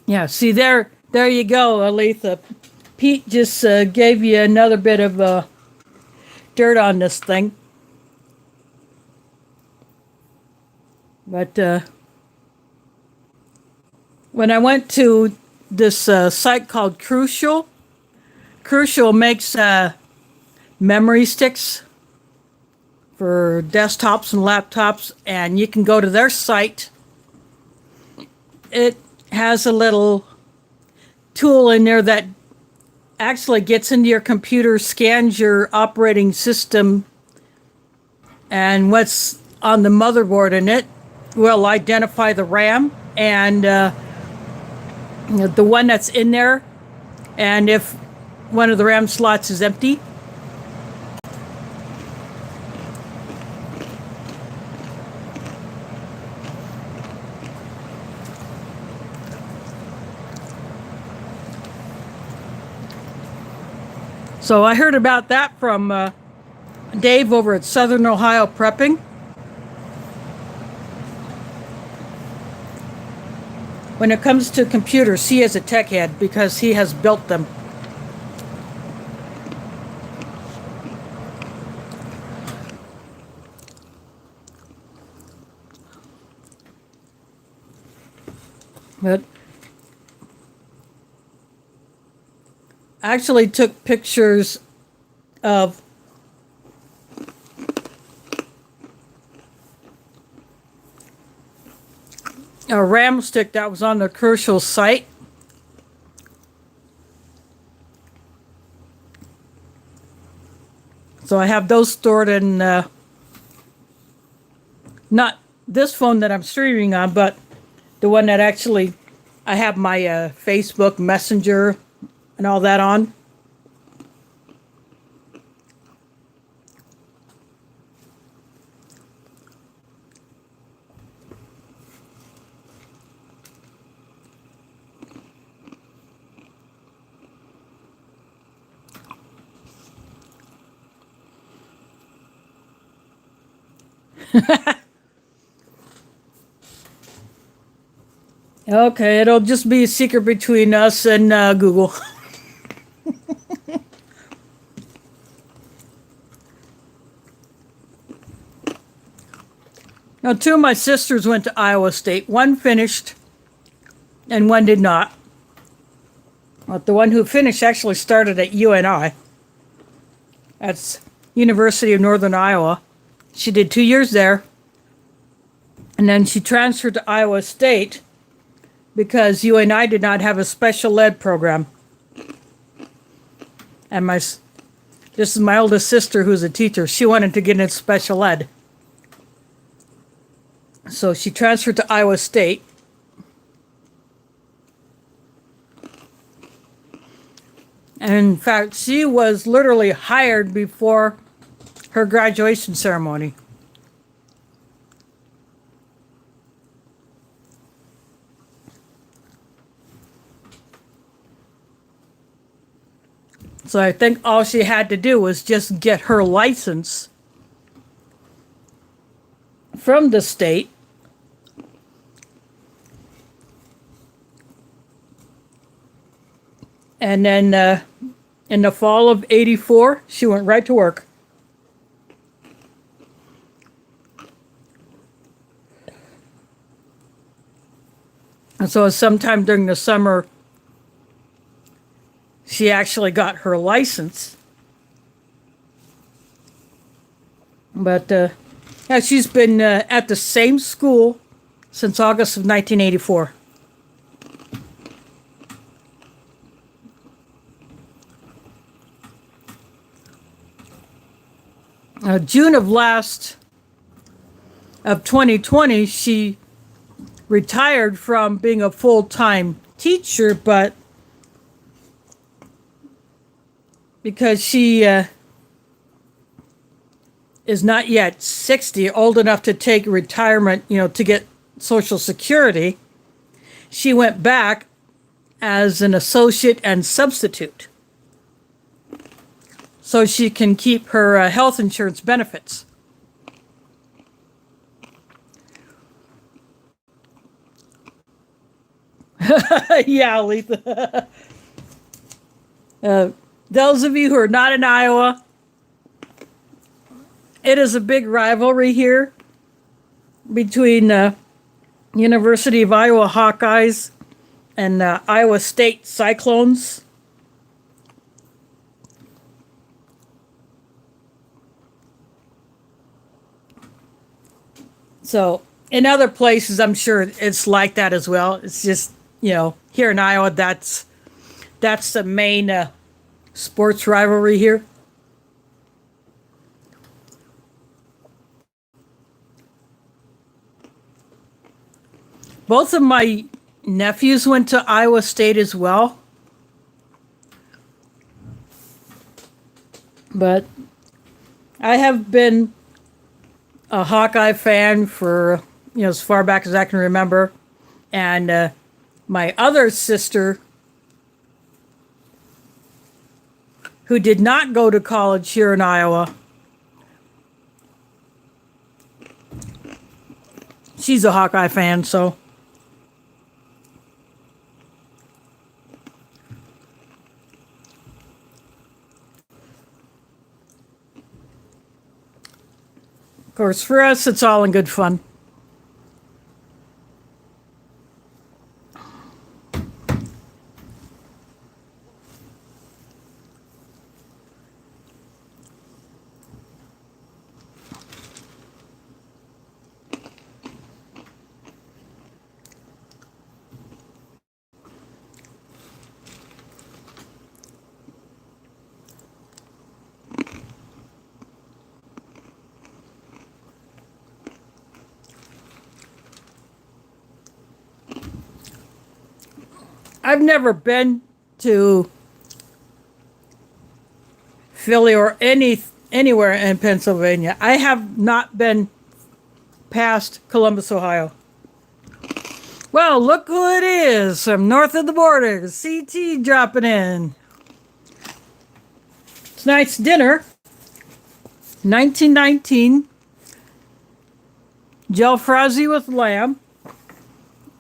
Yeah, see there you go, Aletha. Pete just gave you another bit of dirt on this thing. But when I went to this site called Crucial makes memory sticks for desktops and laptops, and you can go to their site. It has a little tool in there that actually gets into your computer, scans your operating system, and what's on the motherboard in it will identify the RAM and the one that's in there, and if one of the RAM slots is empty. So I heard about that from Dave over at Southern Ohio Prepping. When it comes to computers, he is a tech head because he has built them. But I actually took pictures of a RAM stick that was on the Crucial site. So I have those stored in not this phone that I'm streaming on, but the one that actually I have my Facebook Messenger and all that on. Okay, it'll just be a secret between us and Google. Now, two of my sisters went to Iowa State. One finished and one did not. But the one who finished actually started at UNI. That's University of Northern Iowa. She did 2 years there. And then she transferred to Iowa State because UNI did not have a special ed program. And this is my oldest sister who's a teacher. She wanted to get into special ed. So she transferred to Iowa State. And in fact, she was literally hired before her graduation ceremony. So I think all she had to do was just get her license from the state. And then In the fall of 84, she went right to work. And so sometime during the summer, she actually got her license. But yeah, she's been at the same school since August of 1984. June of 2020, she retired from being a full-time teacher, but because she is not yet 60, old enough to take retirement, to get Social Security, she went back as an associate and substitute so she can keep her health insurance benefits. Yeah, Letha. Those of you who are not in Iowa, it is a big rivalry here between University of Iowa Hawkeyes and Iowa State Cyclones. So in other places, I'm sure it's like that as well. It's just, here in Iowa, that's the main sports rivalry here. Both of my nephews went to Iowa State as well. But I have been a Hawkeye fan for, as far back as I can remember. And my other sister, who did not go to college here in Iowa, she's a Hawkeye fan, so. Of course, for us, it's all in good fun. I've never been to Philly or anywhere in Pennsylvania. I have not been past Columbus, Ohio. Well, look who it is from north of the border. CT dropping in. Tonight's dinner, 1919, Jalfrazi with lamb,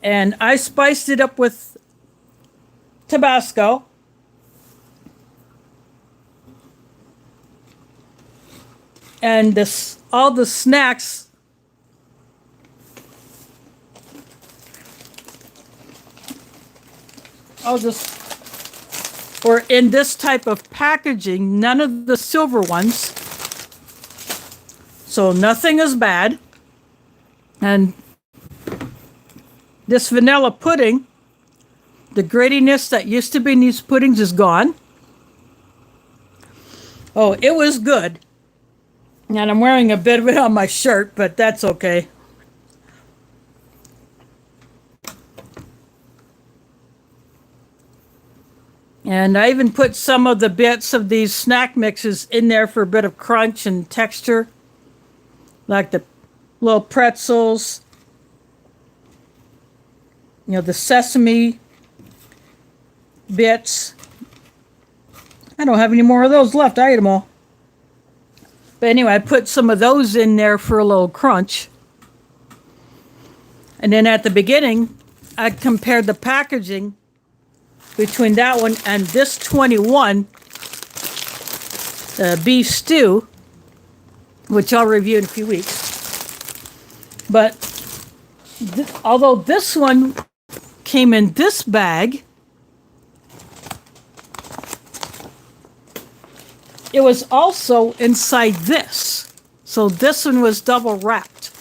and I spiced it up with Tabasco. And all the snacks were in this type of packaging, none of the silver ones. So nothing is bad. And this vanilla pudding, the grittiness that used to be in these puddings is gone. Oh, it was good. And I'm wearing a bit of it on my shirt, but that's okay. And I even put some of the bits of these snack mixes in there for a bit of crunch and texture. Like the little pretzels. The sesame bits. I don't have any more of those left. I ate them all. But anyway, I put some of those in there for a little crunch. And then at the beginning, I compared the packaging between that one and this 21 beef stew, which I'll review in a few weeks. But although this one came in this bag, it was also inside this. So this one was double wrapped.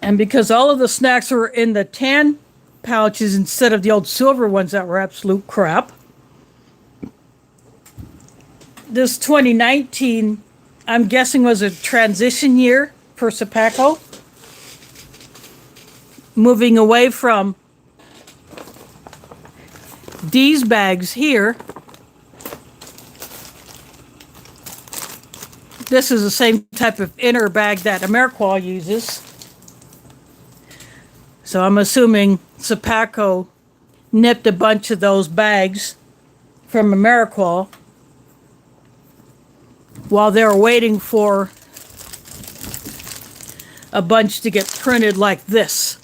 And because all of the snacks were in the tan pouches instead of the old silver ones that were absolute crap, this 2019, I'm guessing, was a transition year for Sapaco, moving away from these bags here. This is the same type of inner bag that Ameriqual uses. So I'm assuming Sapaco nipped a bunch of those bags from Ameriqual while they were waiting for a bunch to get printed like this.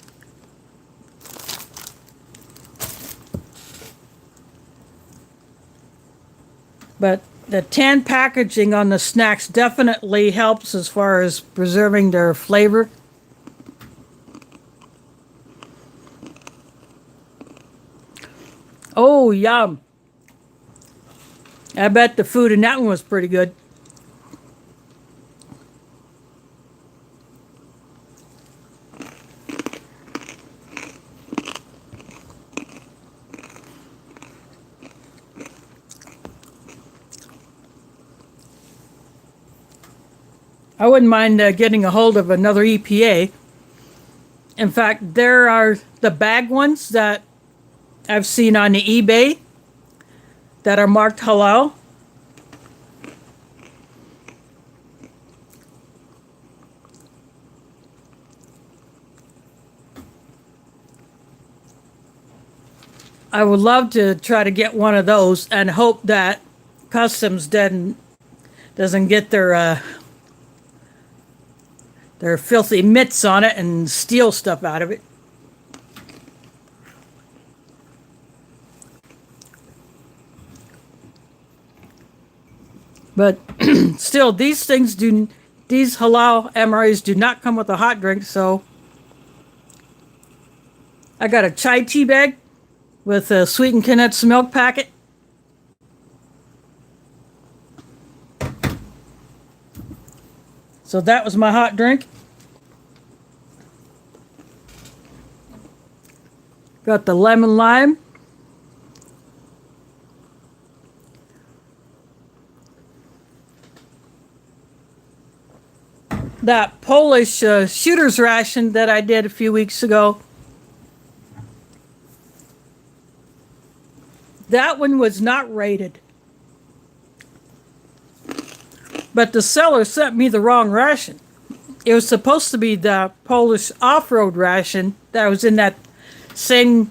But the tan packaging on the snacks definitely helps as far as preserving their flavor. Oh, yum. I bet the food in that one was pretty good. I wouldn't mind getting a hold of another EPA. In fact, there are the bag ones that I've seen on the eBay that are marked halal. I would love to try to get one of those and hope that Customs doesn't get their filthy mitts on it and steal stuff out of it. But still, these halal MREs do not come with a hot drink, so I got a chai tea bag with a sweetened condensed milk packet. So that was my hot drink. Got the lemon lime. That Polish shooter's ration that I did a few weeks ago. That one was not rated. But the seller sent me the wrong ration. It was supposed to be the Polish off-road ration that was in that same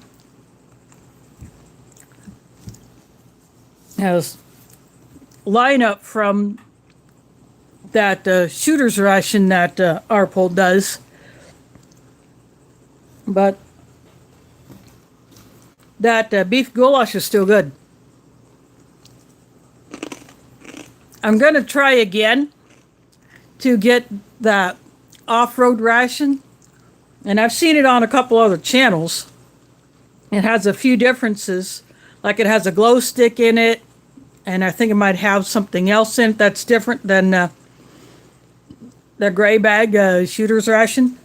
lineup from that shooter's ration that Arpol does. But that beef goulash is still good. I'm going to try again to get that off-road ration. And I've seen it on a couple other channels. It has a few differences. Like it has a glow stick in it. And I think it might have something else in it that's different than the gray bag shooter's ration.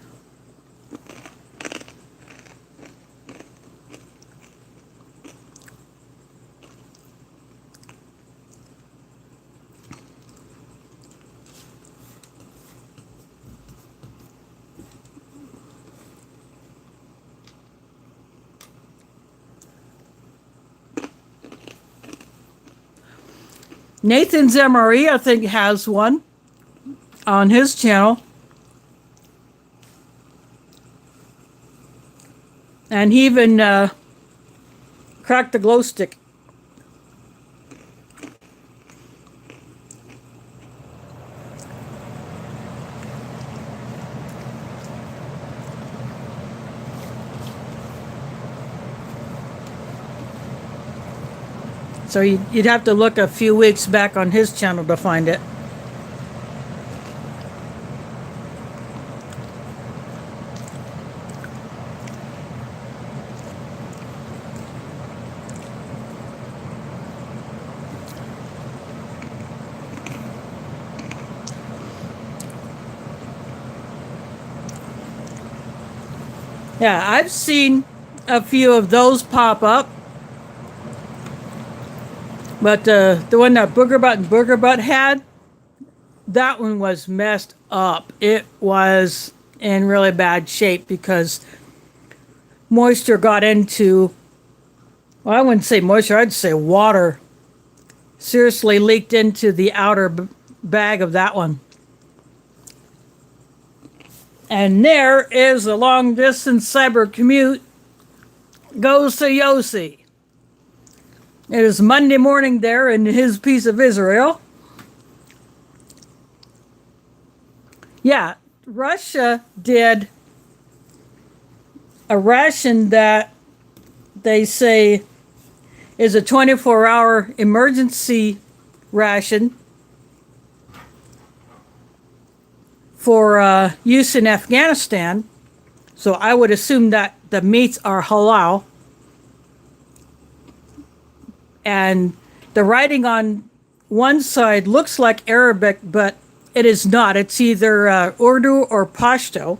Nathan's MRE, I think, has one on his channel. And he even cracked the glow stick. So you'd have to look a few weeks back on his channel to find it. Yeah, I've seen a few of those pop up. But the one that Booger Butt and Booger Butt had, that one was messed up. It was in really bad shape because moisture got into, well, I wouldn't say moisture, I'd say water. Seriously leaked into the outer bag of that one. And there is a long distance cyber commute goes to Yossi. It is Monday morning there in his piece of Israel. Yeah, Russia did a ration that they say is a 24-hour emergency ration for use in Afghanistan. So I would assume that the meats are halal. And the writing on one side looks like Arabic, but it is not. It's either Urdu or Pashto.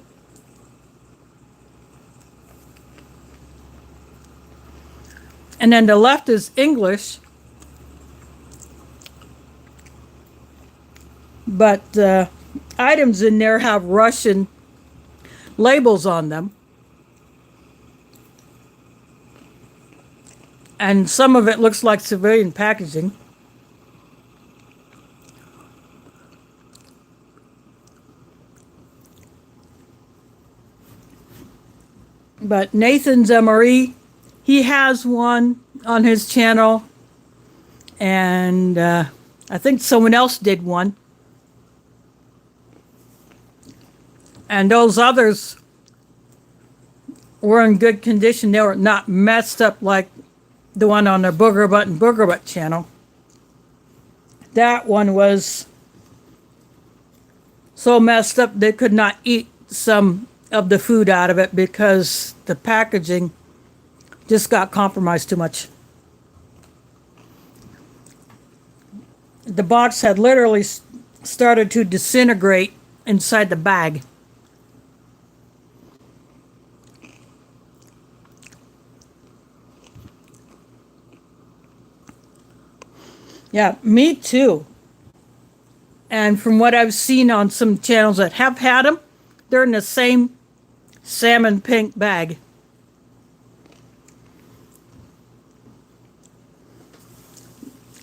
And then the left is English. But items in there have Russian labels on them. And some of it looks like civilian packaging. But Nathan's MRE, he has one on his channel. And I think someone else did one. And those others were in good condition. They were not messed up like the one on the Booger Butt and Booger Butt channel. That one was so messed up they could not eat some of the food out of it because the packaging just got compromised too much. The box had literally started to disintegrate inside the bag. Yeah, me too. And from what I've seen on some channels that have had them, they're in the same salmon pink bag.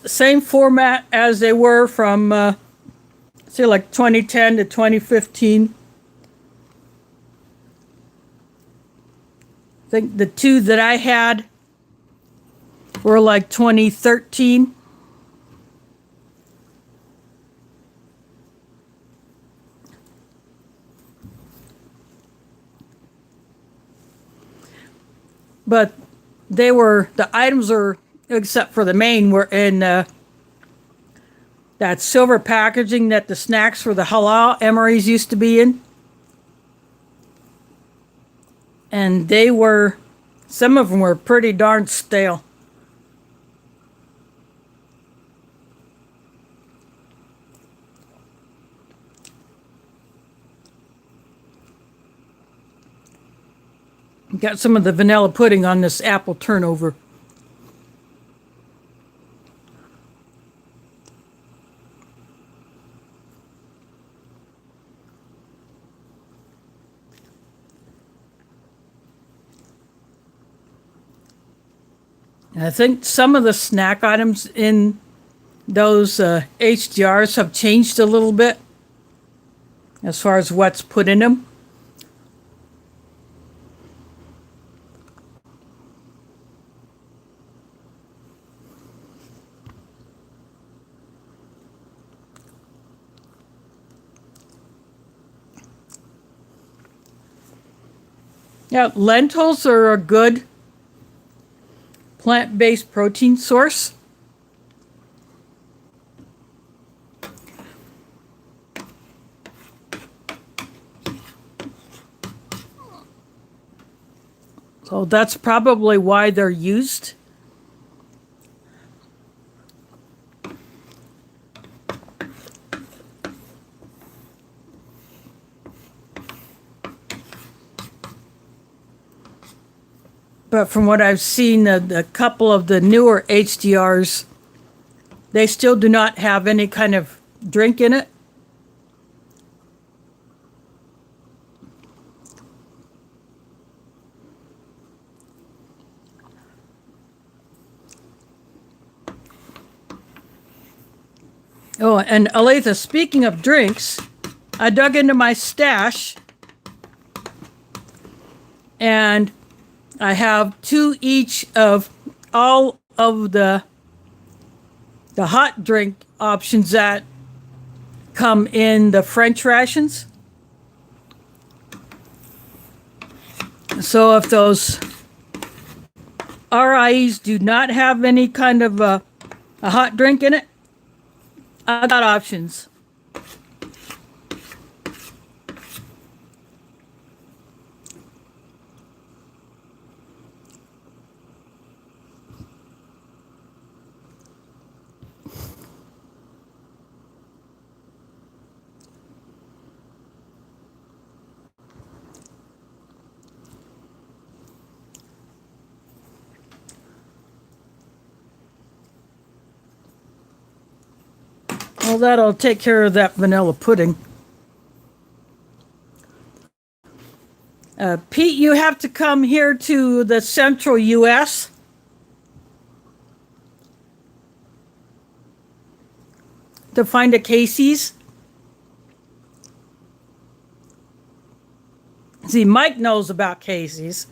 Same format as they were from, say, like 2010 to 2015. I think the two that I had were like 2013. But the items are, except for the main, were in that silver packaging that the snacks for the halal MREs used to be in. And some of them were pretty darn stale. Got some of the vanilla pudding on this apple turnover. I think some of the snack items in those HDRs have changed a little bit as far as what's put in them. Yeah, lentils are a good plant-based protein source. So that's probably why they're used. But from what I've seen, a couple of the newer HDRs, they still do not have any kind of drink in it. Oh, and Aletha, speaking of drinks, I dug into my stash and I have 2 each of all of the hot drink options that come in the French rations. So if those RIEs do not have any kind of a hot drink in it, I got options. Well, that'll take care of that vanilla pudding. Pete, you have to come here to the central U.S. to find a Casey's. See, Mike knows about Casey's.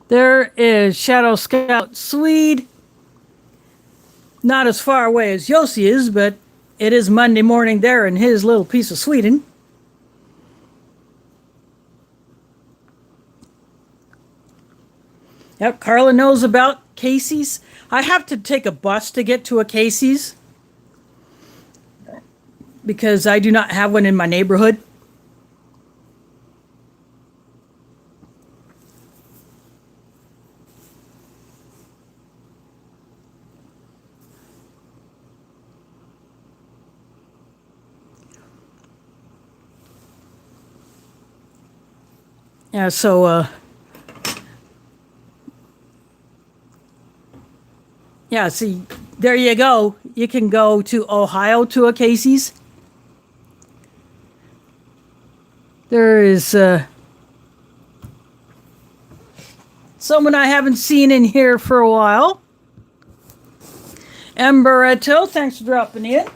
There is Shadow Scout Swede. Not as far away as Yossi is, but it is Monday morning there in his little piece of Sweden. Yep, Carla knows about Casey's. I have to take a bus to get to a Casey's because I do not have one in my neighborhood. Yeah, so yeah, see, there you go. You can go to Ohio to a Casey's. There is someone I haven't seen in here for a while. Emberetto, thanks for dropping in.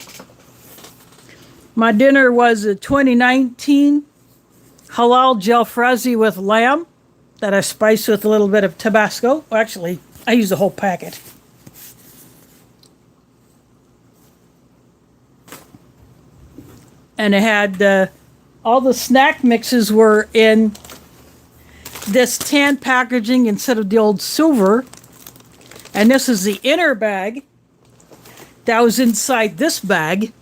My dinner was a 2019 Halal Jalfrazi with lamb that I spiced with a little bit of Tabasco. Well, actually, I used a whole packet. And it had all the snack mixes were in this tan packaging instead of the old silver. And this is the inner bag that was inside this bag.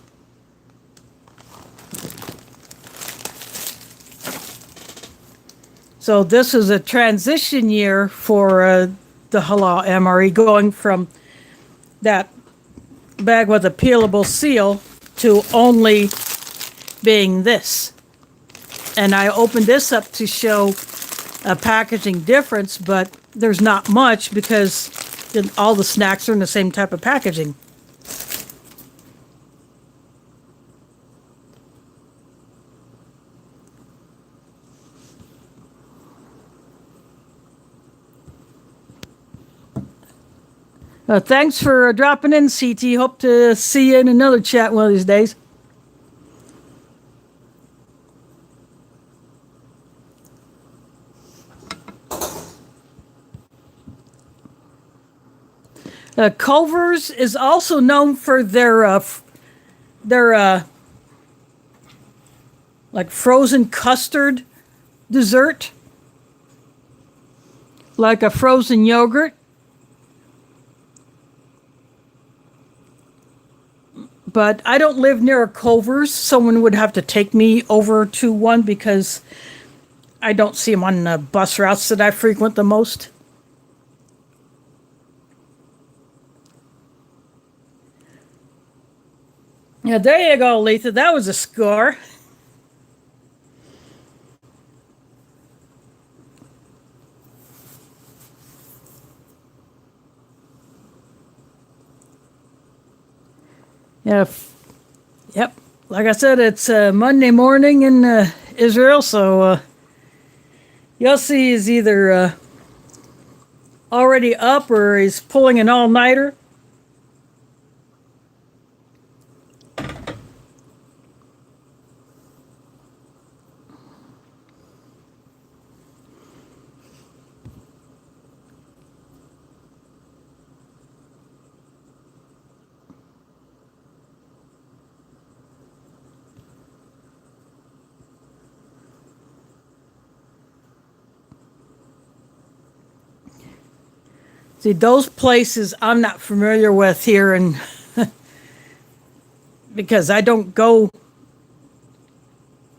So this is a transition year for the Halal MRE, going from that bag with a peelable seal to only being this. And I opened this up to show a packaging difference, but there's not much because all the snacks are in the same type of packaging. Thanks for dropping in, CT. Hope to see you in another chat one of these days. Culver's is also known for their like frozen custard dessert, like a frozen yogurt. But I don't live near a Culver's. Someone would have to take me over to one because I don't see them on the bus routes that I frequent the most. Yeah, there you go, Letha. That was a score. Yeah. Yep. Like I said, it's Monday morning in Israel, so Yossi is either already up or he's pulling an all-nighter. See, those places I'm not familiar with here, and because I don't go,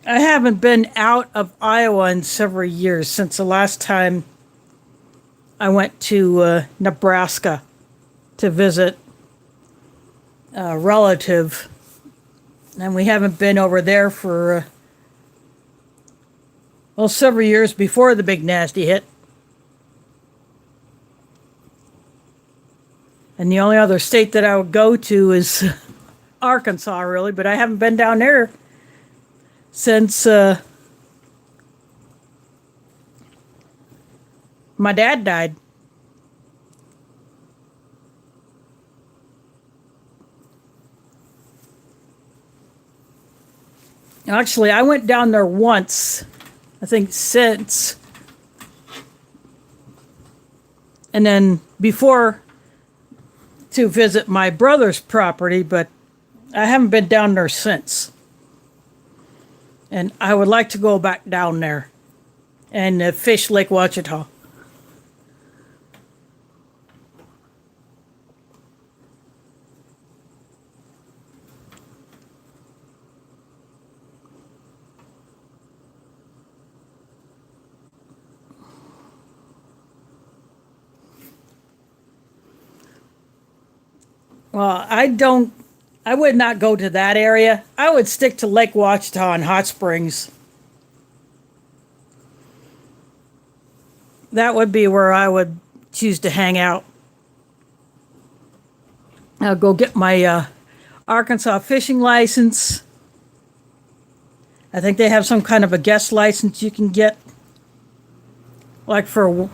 I haven't been out of Iowa in several years since the last time I went to Nebraska to visit a relative, and we haven't been over there for well, several years before the big nasty hit. And the only other state that I would go to is Arkansas, really, but I haven't been down there since my dad died. Actually, I went down there once, I think since, and then before to visit my brother's property, but I haven't been down there since. And I would like to go back down there and fish Lake Ouachita. Well, I would not go to that area. I would stick to Lake Ouachita and Hot Springs. That would be where I would choose to hang out. I'll go get my Arkansas fishing license. I think they have some kind of a guest license you can get. Like for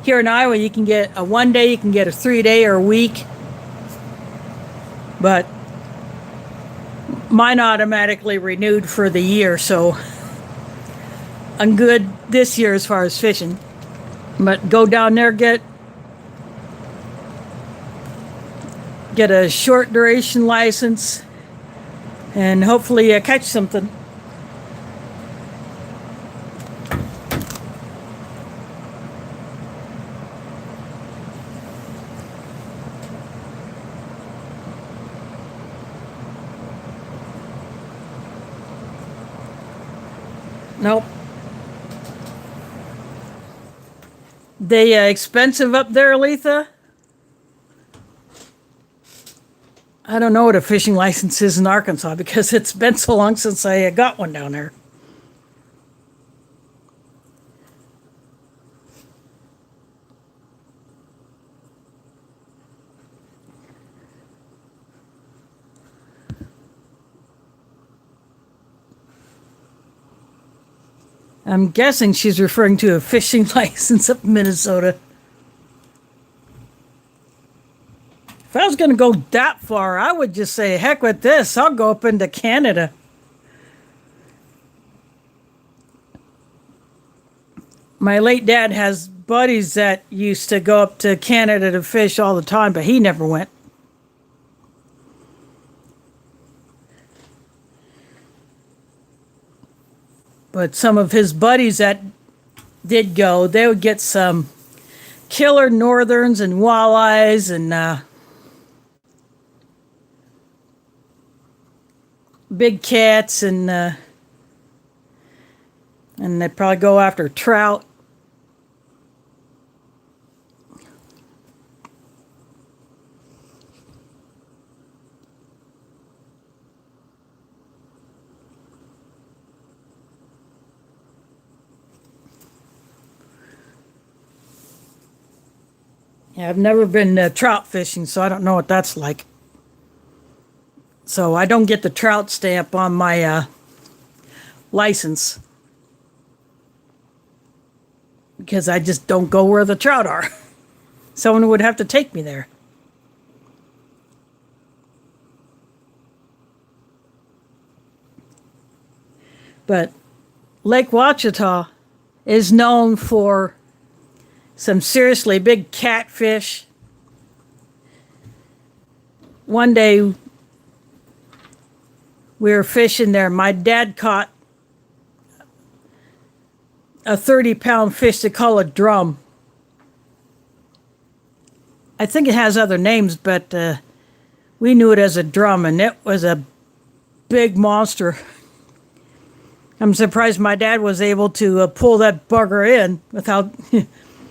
here in Iowa, you can get a 1 day, you can get a 3 day or a week. But mine automatically renewed for the year, so I'm good this year as far as fishing. But go down there, get a short duration license, and hopefully catch something. Nope. They expensive up there, Letha? I don't know what a fishing license is in Arkansas because it's been so long since I got one down there. I'm guessing she's referring to a fishing license up in Minnesota. If I was going to go that far, I would just say, heck with this, I'll go up into Canada. My late dad has buddies that used to go up to Canada to fish all the time, but he never went. But some of his buddies that did go, they would get some killer northerns and walleyes and big cats, and they probably go after trout. Yeah, I've never been trout fishing, so I don't know what that's like. So I don't get the trout stamp on my license because I just don't go where the trout are. Someone would have to take me there. But Lake Ouachita is known for some seriously big catfish. One day we were fishing there. My dad caught a 30-pound fish they call a drum. I think it has other names, but we knew it as a drum, and it was a big monster. I'm surprised my dad was able to pull that bugger in without...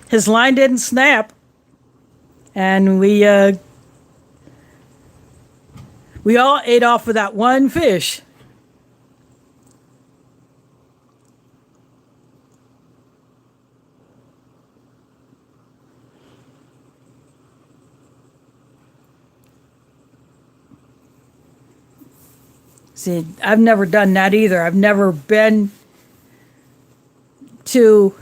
His line didn't snap, and we all ate off of that one fish. See, I've never done that either. I've never been to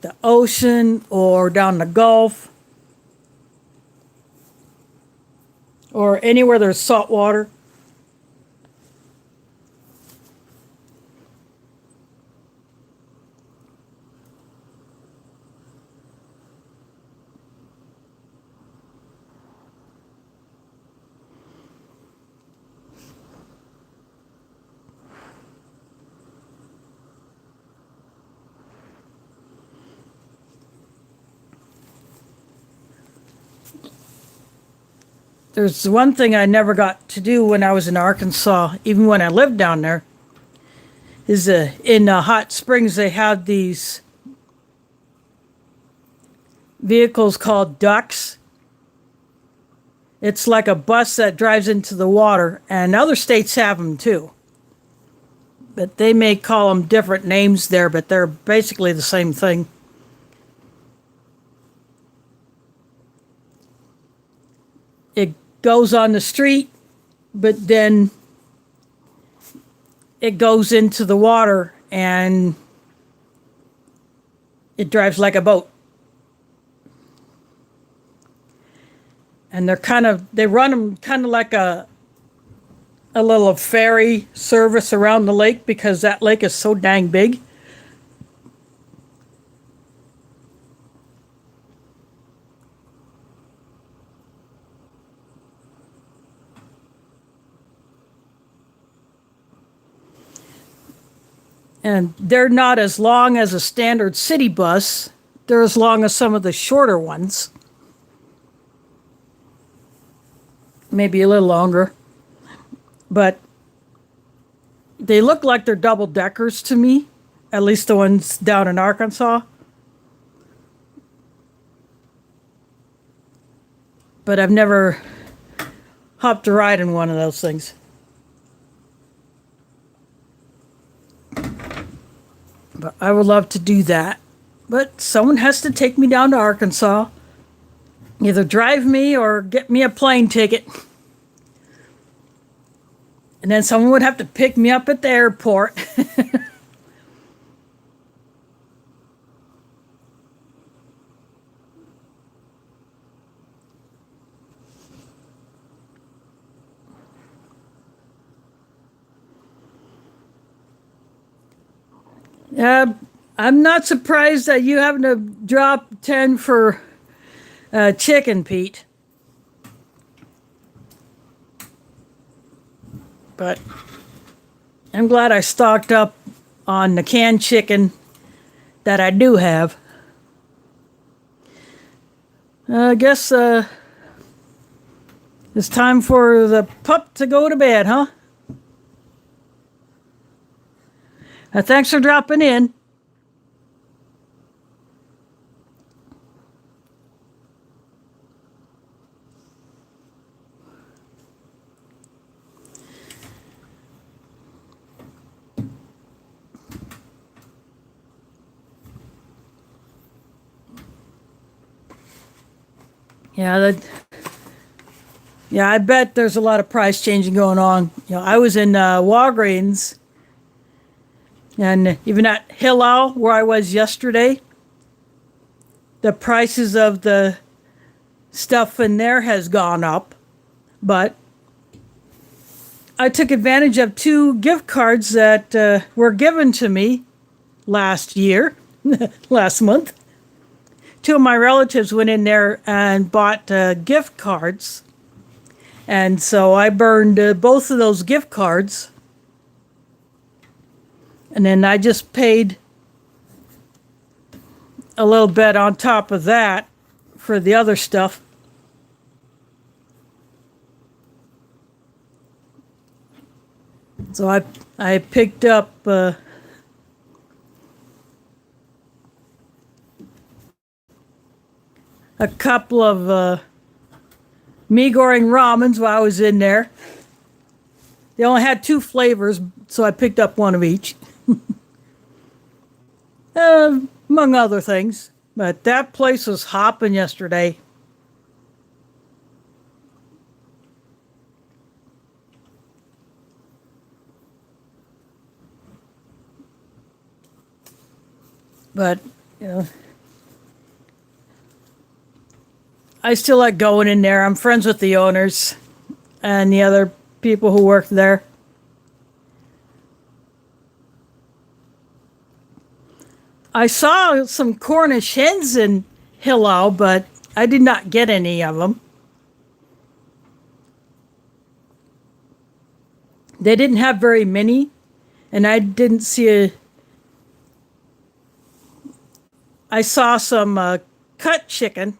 the ocean or down the Gulf or anywhere there's salt water. There's one thing I never got to do when I was in Arkansas, even when I lived down there, is in Hot Springs they had these vehicles called ducks. It's like a bus that drives into the water, and other states have them too. But they may call them different names there, but they're basically the same thing. It goes on the street, but then it goes into the water and it drives like a boat. And they run them kind of like a little ferry service around the lake because that lake is so dang big. And they're not as long as a standard city bus. They're as long as some of the shorter ones. Maybe a little longer. But they look like they're double deckers to me. At least the ones down in Arkansas. But I've never hopped a ride in one of those things. But I would love to do that. But someone has to take me down to Arkansas. Either drive me or get me a plane ticket. And then someone would have to pick me up at the airport. I'm not surprised that you happen to drop 10 for chicken, Pete. But I'm glad I stocked up on the canned chicken that I do have. I guess it's time for the pup to go to bed, huh? Thanks for dropping in. Yeah, I bet there's a lot of price changing going on. I was in Walgreens, and even at Halal, where I was yesterday, the prices of the stuff in there has gone up. But I took advantage of 2 gift cards that were given to me last year, last month. 2 of my relatives went in there and bought gift cards. And so I burned both of those gift cards. And then I just paid a little bit on top of that for the other stuff. So I picked up a couple of mee goreng ramens while I was in there. They only had 2 flavors, so I picked up one of each. Among other things. But that place was hopping yesterday. But, I still like going in there. I'm friends with the owners and the other people who work there. I saw some Cornish hens in Halal, but I did not get any of them. They didn't have very many, and I didn't see I saw some cut chicken,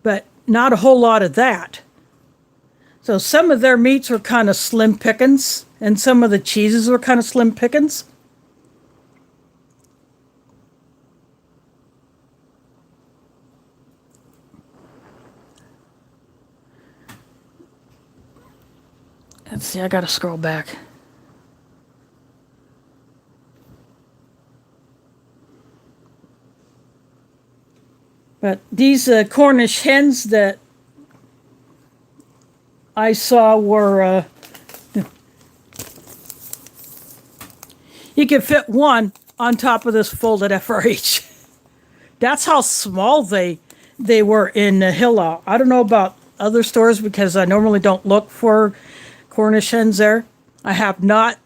but not a whole lot of that. So some of their meats were kind of slim pickings, and some of the cheeses were kind of slim pickings. Let's see, I gotta scroll back. But these Cornish hens that I saw were, you could fit one on top of this folded FRH. That's how small they were in Halal. I don't know about other stores because I normally don't look for Cornish hens there. I have not.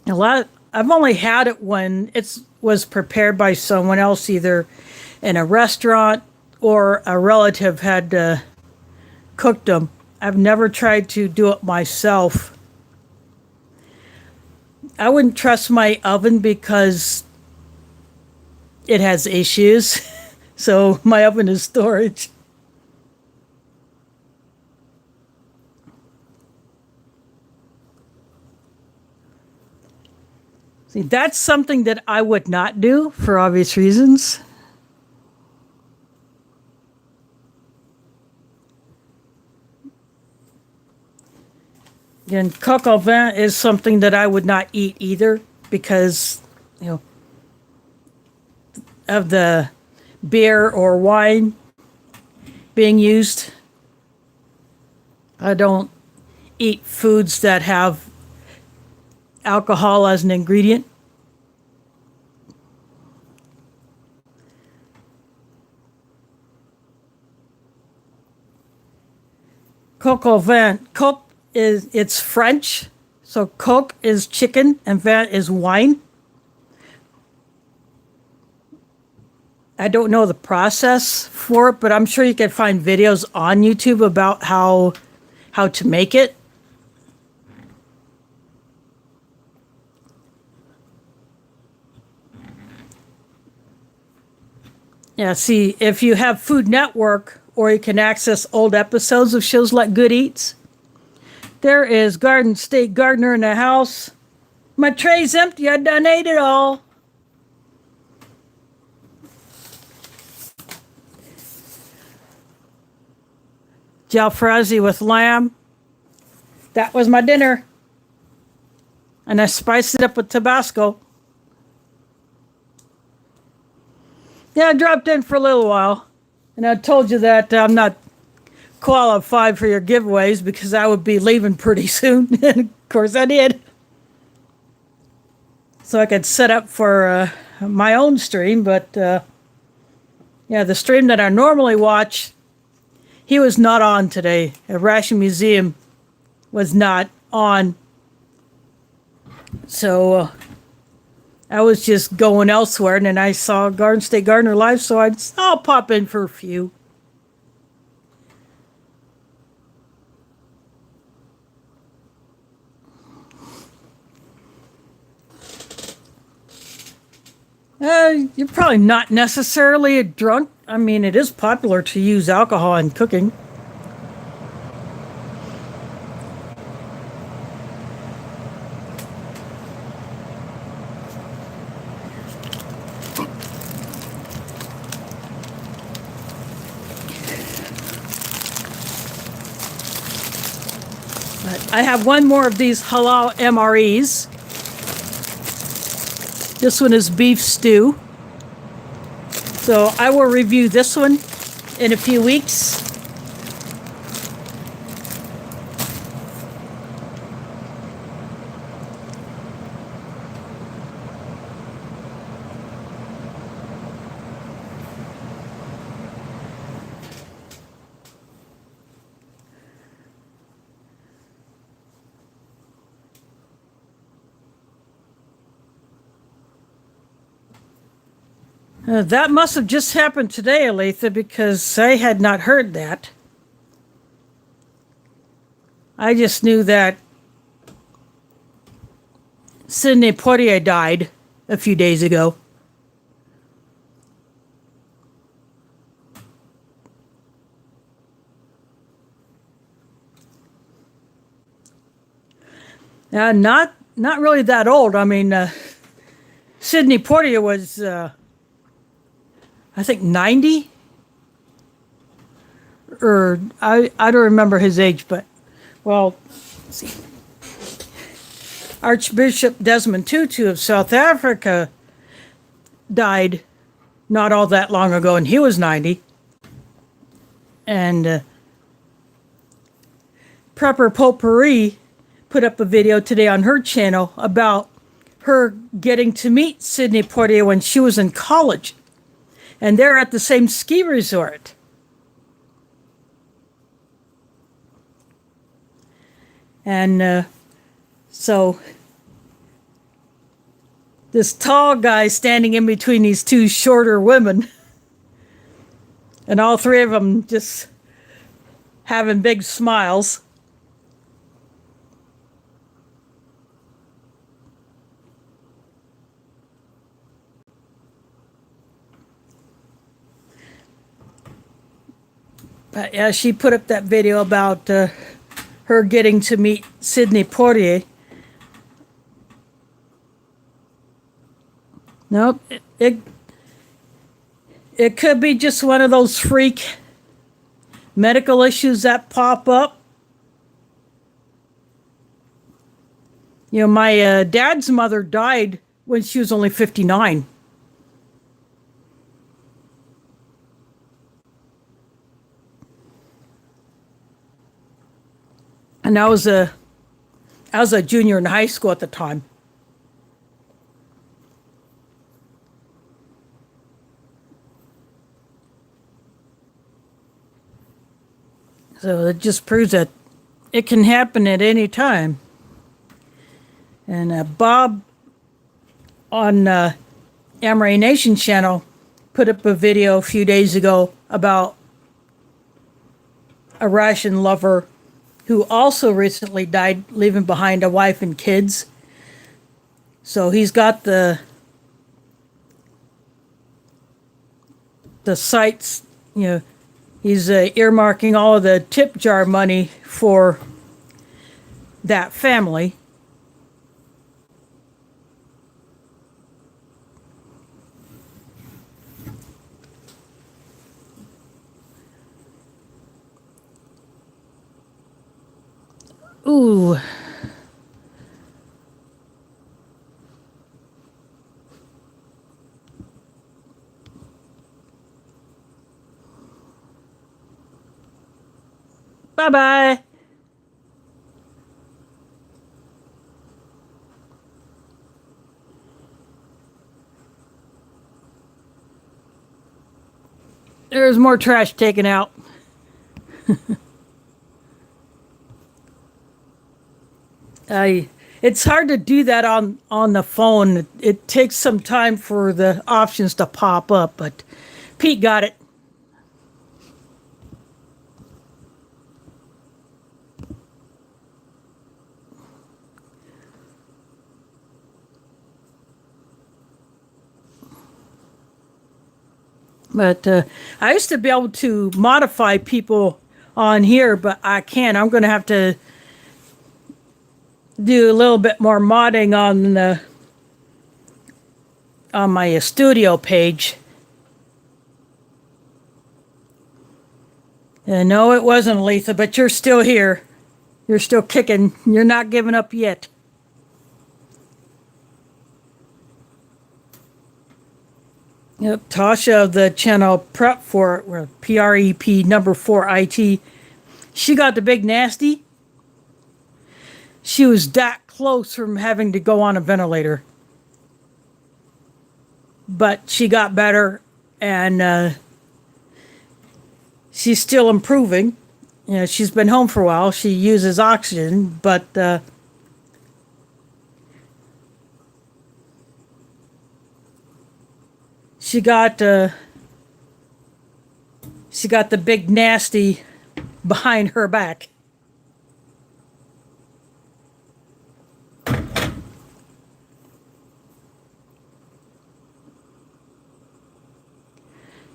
I've only had it when it was prepared by someone else, either in a restaurant or a relative had cooked them. I've never tried to do it myself. I wouldn't trust my oven because it has issues. So my oven is storage. See, that's something that I would not do for obvious reasons. And coq au vin is something that I would not eat either because, of the beer or wine being used. I don't eat foods that have alcohol as an ingredient. Coq au vin. Coq it's French, so coq is chicken and vin is wine. I don't know the process for it, but I'm sure you can find videos on YouTube about how to make it. Yeah, see, if you have Food Network or you can access old episodes of shows like Good Eats, there is Garden State Gardener in the house. My tray's empty. I done ate it all. Jalfrazi with lamb. That was my dinner. And I spiced it up with Tabasco. Yeah, I dropped in for a little while. And I told you that I'm not qualified for your giveaways because I would be leaving pretty soon. And of course I did. So I could set up for my own stream. But yeah, the stream that I normally watch, he was not on today. The Ration Museum was not on. So I was just going elsewhere, and then I saw Garden State Gardener Live, so I'll pop in for a few. You're probably not necessarily a drunk. I mean, it is popular to use alcohol in cooking. But I have one more of these Halal MREs. This one is beef stew. So I will review this one in a few weeks. That must have just happened today, Aletha, because I had not heard that. I just knew that Sidney Poitier died a few days ago. Not really that old. I mean, Sidney Poitier was, I think, 90? Or, I don't remember his age, but, well, let's see. Archbishop Desmond Tutu of South Africa died not all that long ago, and he was 90. And Prepper Potpourri put up a video today on her channel about her getting to meet Sidney Poitier when she was in college. And they're at the same ski resort. And so this tall guy standing in between these two shorter women, and all three of them just having big smiles. But yeah, she put up that video about her getting to meet Sidney Poitier. Nope, it could be just one of those freak medical issues that pop up. You know, my dad's mother died when she was only 59. And I was a junior in high school at the time. So it just proves that it can happen at any time. And Bob on MRE Nation channel put up a video a few days ago about a Ration lover who also recently died, leaving behind a wife and kids. So he's got the sites, you know, he's earmarking all of the tip jar money for that family. Ooh. Bye-bye. There's more trash taken out. It's hard to do that on the phone. It takes some time for the options to pop up, but Pete got it. But I used to be able to modify people on here, but I can't. I'm going to have to do a little bit more modding on my studio page. And no, it wasn't Letha, but you're still here. You're still kicking. You're not giving up yet. Yep, Tasha of the channel Prep for it, PREP number 4 IT. She got the big nasty. She was that close from having to go on a ventilator. But she got better, and she's still improving. You know, she's been home for a while. She uses oxygen, but she got the big nasty behind her back.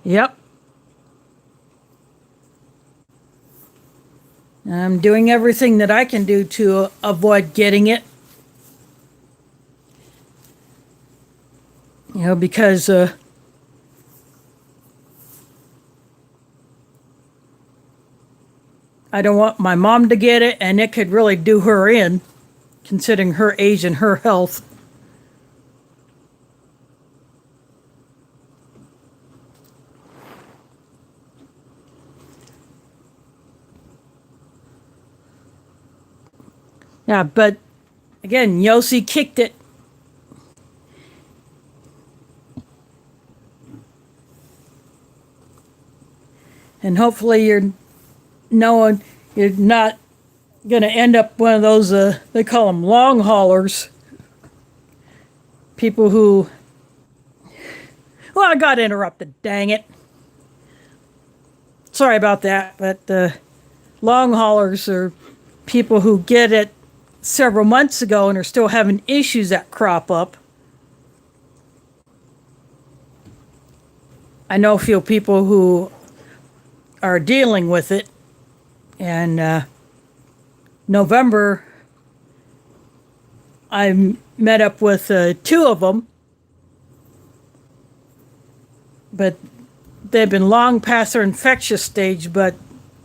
Yep. I'm doing everything that I can do to avoid getting it. You know, because I don't want my mom to get it, and it could really do her in, considering her age and her health. Yeah, but again, Yossi kicked it. And hopefully you're not going to end up one of those, they call them long haulers. People who, well, I got interrupted, dang it. Sorry about that, but long haulers are people who get it several months ago and are still having issues that crop up. I know a few people who are dealing with it, and November I met up with 2 of them, but they've been long past their infectious stage. But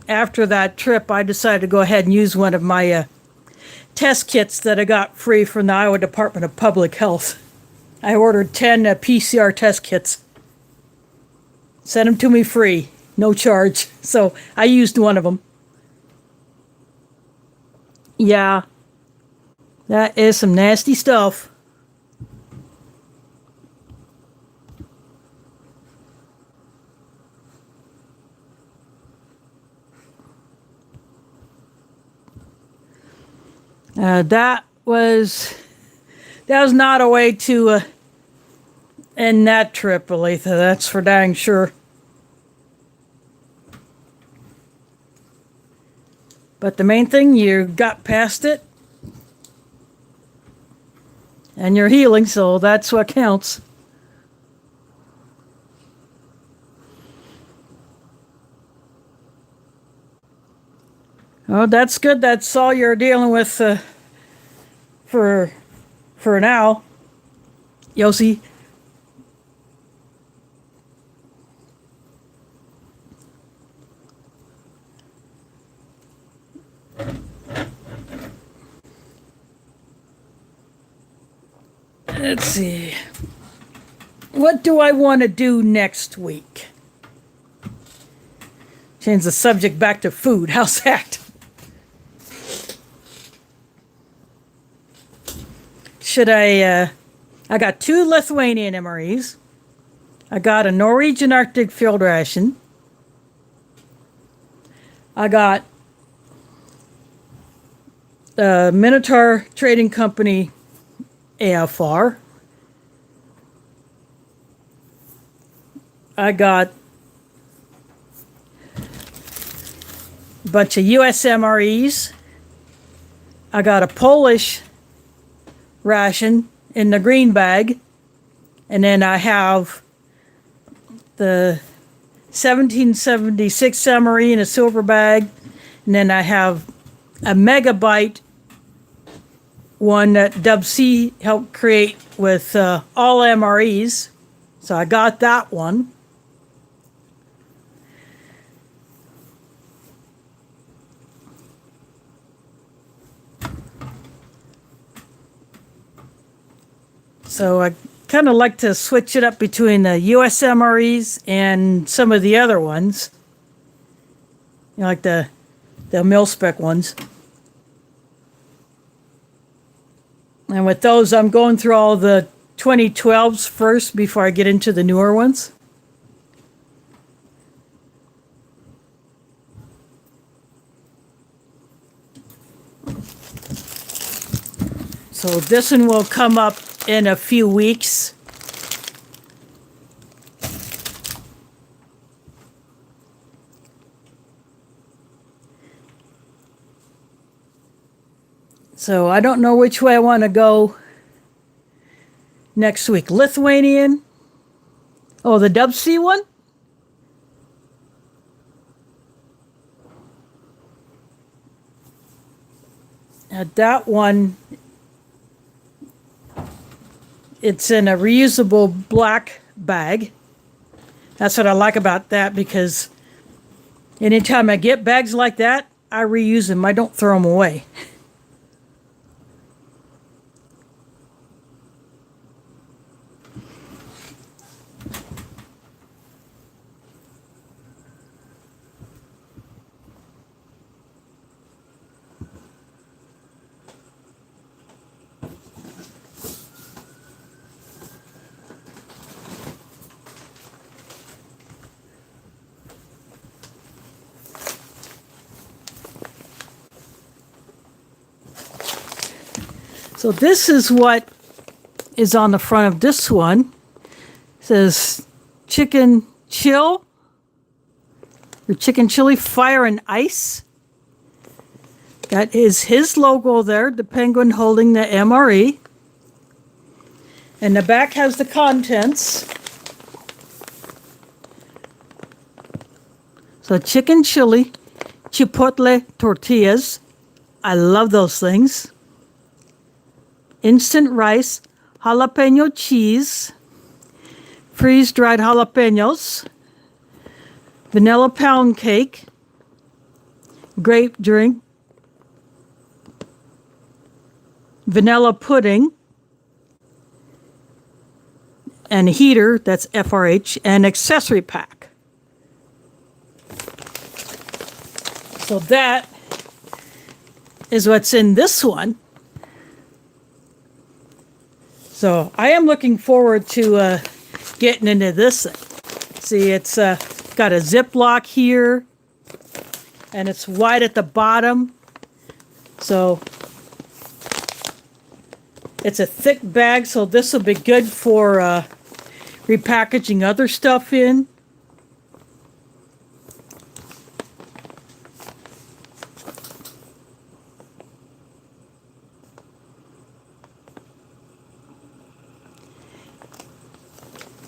after that trip, I decided to go ahead and use one of my test kits that I got free from the Iowa Department of Public Health. I ordered 10 PCR test kits. Sent them to me free, no charge. So I used one of them. Yeah, that is some nasty stuff. That was not a way to end that trip, Aletha. That's for dang sure. But the main thing, you got past it, and you're healing, so that's what counts. Oh, that's good. That's all you're dealing with for now, Yossi. Let's see. What do I want to do next week? Change the subject back to food. How's that? Should I got 2 Lithuanian MREs. I got a Norwegian Arctic field ration. I got the Minotaur Trading Company AFR. I got a bunch of US MREs. I got a Polish ration in the green bag. And then I have the 1776 MRE in a silver bag. And then I have a megabyte one that Dub C helped create with all MREs. So I got that one. So I kind of like to switch it up between the US MREs and some of the other ones. You know, like the mil-spec ones. And with those, I'm going through all the 2012s first before I get into the newer ones. So this one will come up in a few weeks. So I don't know which way I want to go next week. Lithuanian. Oh, the Dub C one? That one, it's in a reusable black bag. That's what I like about that, because anytime I get bags like that, I reuse them. I don't throw them away. So this is what is on the front of this one. It says chicken chill, or chicken chili fire and ice. That is his logo there, the penguin holding the MRE. And the back has the contents. So chicken chili, chipotle tortillas. I love those things. Instant rice, jalapeno cheese, freeze-dried jalapenos, vanilla pound cake, grape drink, vanilla pudding, and a heater, that's FRH, and accessory pack. So that is what's in this one. So I am looking forward to getting into this thing. See, it's got a Ziploc here, and it's wide at the bottom. So it's a thick bag, so this will be good for repackaging other stuff in.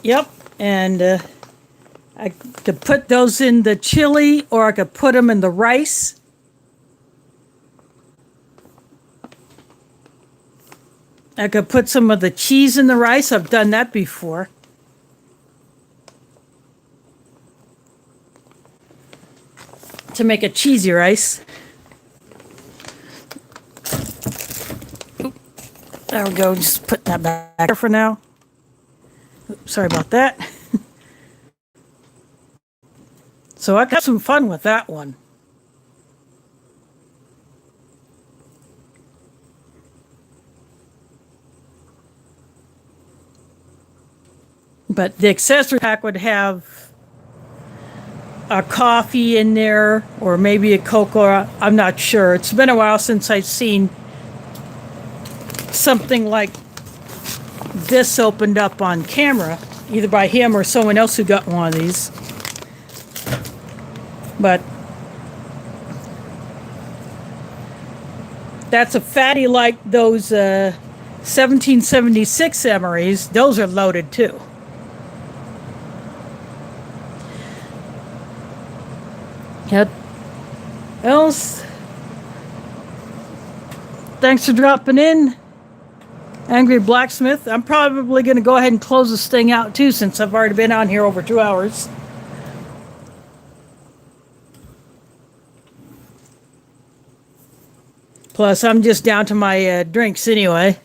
Yep, and I could put those in the chili, or I could put them in the rice. I could put some of the cheese in the rice. I've done that before. To make a cheesy rice. There we go. Just put that back there for now. Oops, sorry about that. So I got some fun with that one. But the accessory pack would have a coffee in there, or maybe a cocoa. I'm not sure. It's been a while since I've seen something like this opened up on camera, either by him or someone else who got one of these. But that's a fatty like those 1776 MREs. Those are loaded too. Yep. Else, thanks for dropping in, Angry Blacksmith. I'm probably going to go ahead and close this thing out too, since I've already been on here over 2 hours. Plus, I'm just down to my drinks anyway.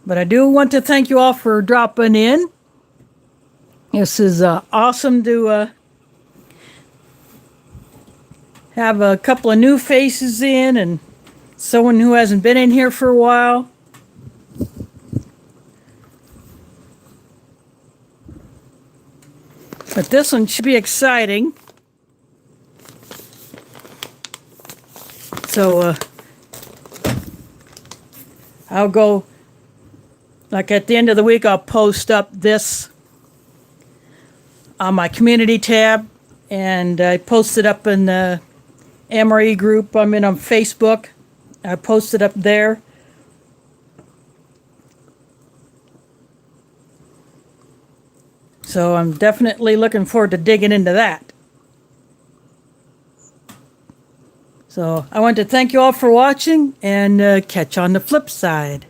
But I do want to thank you all for dropping in. This is awesome to have a couple of new faces in and someone who hasn't been in here for a while. But this one should be exciting. So I'll go, like at the end of the week, I'll post up this on my community tab, and I posted up in the MRE group I'm in on Facebook. I posted up there. So I'm definitely looking forward to digging into that. So I want to thank you all for watching, and catch you on the flip side.